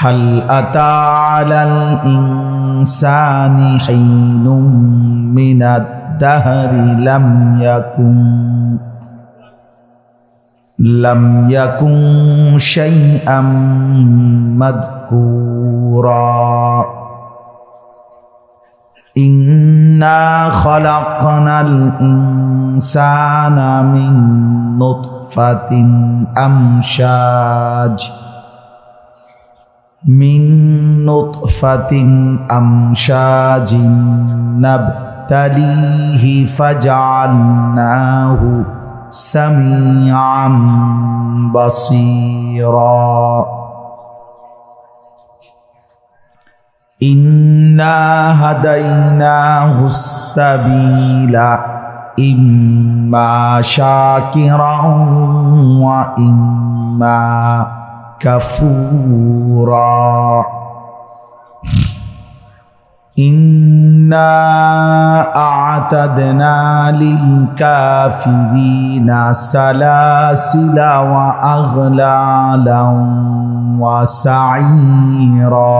هل أتى على الإنسان حين من الدهر لم يكن شيئا مذكورا إنا خلقنا الإنسان من نطفة أمشاج نبتليه فجعلناه سميعا بصيرا إنا هديناه السبيل إما شاكرا وإما كفورا إنا أعتدنا للكافرين سلاسل وأغلالا وسعيرا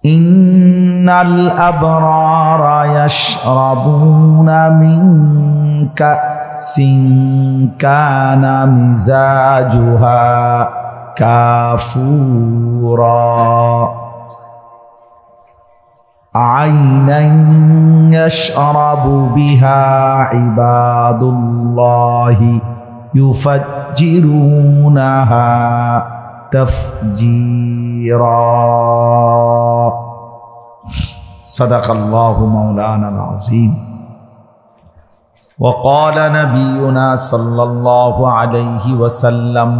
إن الأبرار يشربون من كأس كان مزاجها كافورا عينا يشرب بها عباد الله يفجرونها تفجيرا صدق الله مولانا العظيم وقال نبينا صلى الله عليه وسلم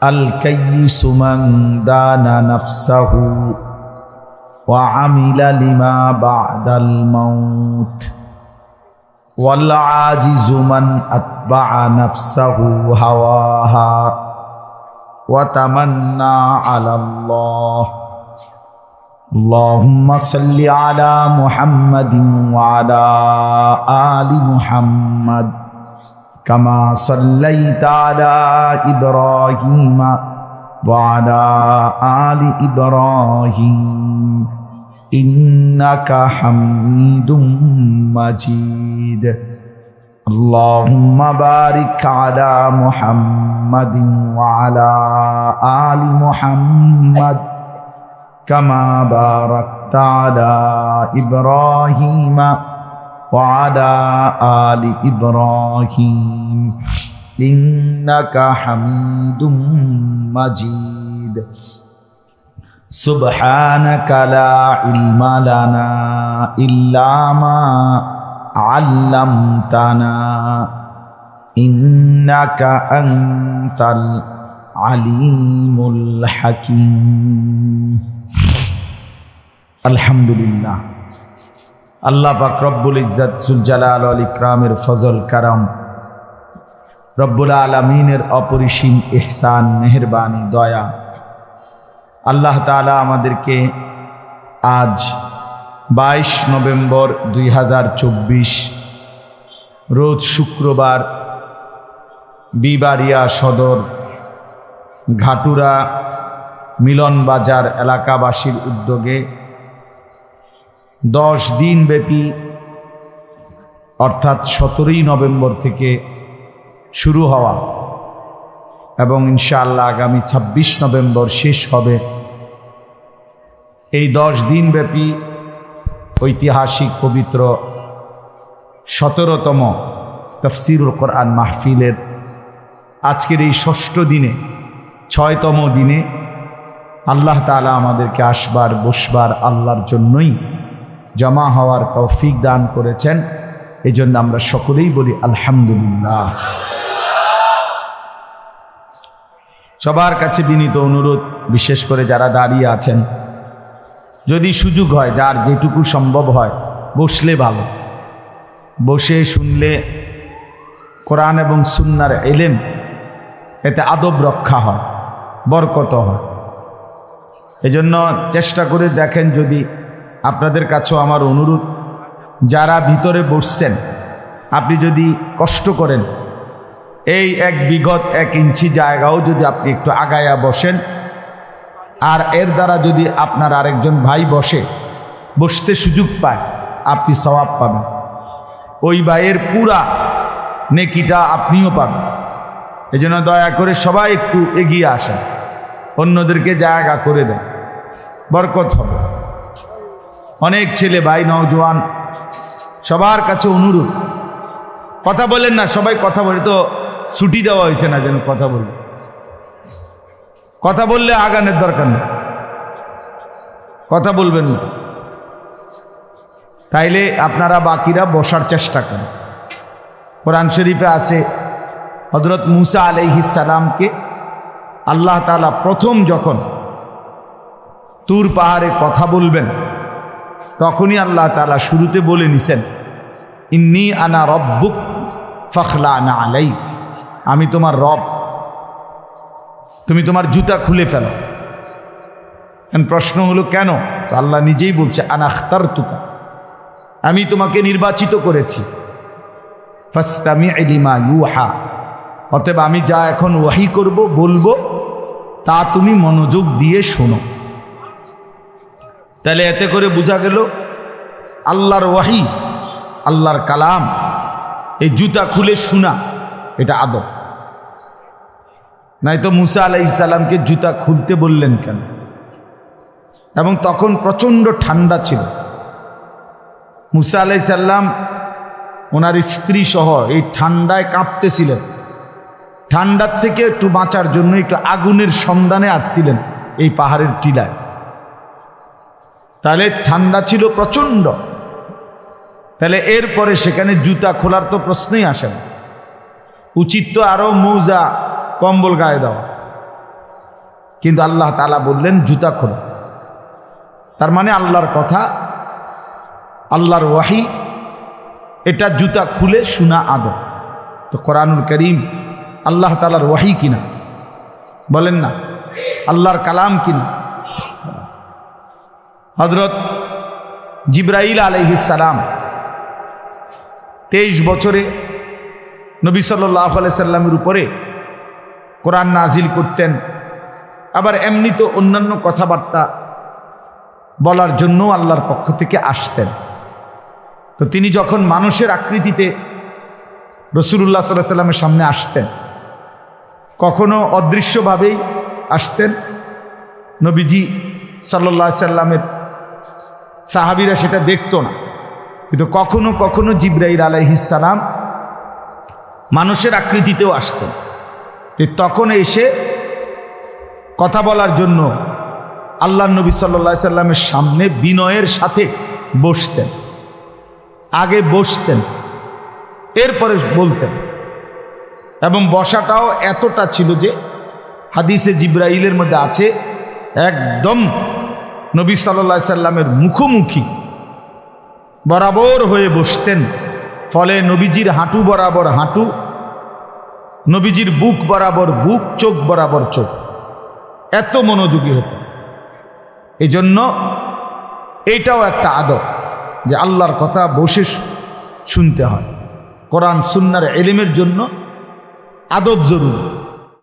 الكيس من دان نفسه وعمل لما بعد الموت والعاجز من أتبع نفسه هواها وتمنى على الله اللهم صل على محمد وعلى آل محمد كما صليت على إبراهيم وعلى آل إبراهيم إنك حميد مجيد اللهم بارك على محمد وعلى آل محمد كما باركت على إبراهيم وعلى آل إبراهيم إنك حميد مجيد سبحانك لا علم لنا إلا ما علمتنا إنك أنت العليم الحكيم الحمد لله আল্লাহ পাক রব্বুল ইজ্জত জুল জালাল ওয়াল ইকরামের ফজল কারাম রব্বুল আলামিনের অপরিসীম ইহসান মেহেরবানি দয়া আল্লাহ তাআলা আমাদেরকে আজ 22 নভেম্বর 2024 রোজ শুক্রবার বিবারিয়া সদর ঘাটুরা মিলন বাজার এলাকাবাসীর উদ্যোগে 10 দিন ব্যাপী অর্থাৎ 17 নভেম্বর থেকে শুরু হওয়া এবং ইনশাআল্লাহ আগামী ২৬ নভেম্বর শেষ হবে এই 10 দিনব্যাপী ঐতিহাসিক পবিত্র 17তম তাফসীরুল কোরআন মাহফিলের আজকের এই ৬ষ্ঠ দিনে ৬তম দিনে আল্লাহ তাআলা আমাদেরকে আসবার বসবার আল্লাহর জন্যই জমা হওয়ার তৌফিক দান করেছেন। এজন্য আমরা সকলেই বলি আলহামদুলিল্লাহ। সবার কাছে বিনীত অনুরোধ, বিশেষ করে যারা দাঁড়িয়ে আছেন, যদি সুযোগ হয়, যার যেটুকু সম্ভব হয়, বসলে ভালো। বসে শুনলে কোরআন এবং সুন্নাহর ইলম, এতে আদব রক্ষা হয়, বরকত হয়। এজন্য চেষ্টা করে দেখেন, যদি আপনাদের কাছেও আমার অনুরোধ, যারা ভিতরে বসছেন আপনি যদি কষ্ট করেন এই বিগত 1 ইঞ্চি জায়গাও যদি আপনি একটু আগায়া বসেন, আর এর দ্বারা যদি আপনার আরেকজন ভাই বসতে সুযোগ পায়, আপনি সওয়াব পাবেন। ওই ভাইয়ের পুরা নেকিটা আপনিও পাবেন। এজন্য দয়া করে সবাই একটু এগিয়ে আসেন, অন্যদেরকে জায়গা করে দেন, বরকত হবে। অনেক ছেলে ভাই, নওজোয়ান, সবার কাছে অনুরোধ, কথা বলেন না, সবাই কথা বলে, তো ছুটি দেওয়া হয়েছে না যেন কথা বলবে। কথা বললে আগানের দরকার নেই, কথা বলবেন না। তাইলে আপনারা বাকিরা বসার চেষ্টা করেন। কোরআন শরীফে আছে হযরত মূসা আলাইহিস সালামকে আল্লাহ তাআলা প্রথম যখন তুর পাহাড়ে কথা বলবেন, তখনই আল্লাহ তাআলা শুরুতে বলে নিছেন, ইন্নী আনা রব্বুক ফাখলা'না আলাইক, আমি তোমার রব, তুমি তোমার জুতা খুলে ফেলো। প্রশ্ন হলো কেন? তো আল্লাহ নিজেই বলছে, আনা আখতারতুকা, আমি তোমাকে নির্বাচিত করেছি, ফাসতামি' লিমা ইউহা, অতএব আমি যা এখন ওয়াহি করব, বলবো, তা তুমি মনোযোগ দিয়ে শোনো। তাহলে এতে করে বোঝা গেল আল্লাহর ওয়াহি, আল্লাহর কালাম, এই জুতা খুলে শোনা, এটা আদব। নাই তো মূসা আলাইহিস সালামকে জুতা খুলতে বললেন কেন? এবং তখন প্রচণ্ড ঠান্ডা ছিল। মূসা আলাইহিস সালাম ওনার স্ত্রী সহ এই ঠান্ডায় কাঁপতেছিলেন। ঠান্ডার থেকে একটু বাঁচার জন্য একটু আগুনের সন্ধানে আসছিলেন এই পাহাড়ের টিলায়। তাহলে ঠান্ডা ছিল প্রচণ্ড। তাহলে এরপরে সেখানে জুতা খোলার তো প্রশ্নই আসে না। উচিত তো আরো মৌজা কম্বল গায়ে দেওয়া, কিন্তু আল্লাহ তাআলা বললেন জুতা খোলা। তার মানে আল্লাহর কথা, আল্লাহর ওয়াহি, এটা জুতা খুলে শোনা আদব। তো কোরআনুল কারীম আল্লাহ তাআলার ওয়াহি কিনা? বলেন না, আল্লাহর কালাম কিনা? হযরত জিবরাইল আলাইহিস সালাম 23 বছরে নবী সাল্লাল্লাহু আলাইহি সাল্লামের উপরে কোরআন নাজিল করতেন। আবার এমনি তো অন্যান্য কথাবার্তা বলার জন্য আল্লাহর পক্ষ থেকে আসতেন। তো তিনি যখন মানুষের আকৃতিতে রাসূলুল্লাহ সাল্লাল্লাহু আলাইহি সাল্লামের সামনে আসতেন, কখনো অদৃশ্যভাবেই আসতেন, নবীজি সাল্লাল্লাহু আলাইহি সাল্লামের সাহাবীরা সেটা দেখতো না, কিন্তু কখনো কখনো জিবরাইল আলাইহিস সালাম মানুষের আকৃতিতেও আসতেন। তখন এসে কথা বলার জন্য আল্লাহর নবী সাল্লাল্লাহু আলাইহি সাল্লামের সামনে বিনয়ের সাথে বসতেন। আগে বসতেন, এরপরে বলতেন। এবং বসাটাও এতটা ছিল যে হাদিসে জিবরাইলের মধ্যে আছে, একদম নবী সাল্লাল্লাহু আলাইহি সাল্লামের মুখোমুখি বরাবর হয়ে বসতেন। ফলে নবীজির হাঁটু বরাবর হাঁটু, নবীজির বুক বরাবর বুক, চোখ বরাবর চোখ, এত মনোযোগী হতো। এই জন্য এইটাও একটা আদব যে আল্লাহর কথা বসে শুনতে হয়। কোরআন সুন্নাহর ইলমের জন্য আদব জরুরি।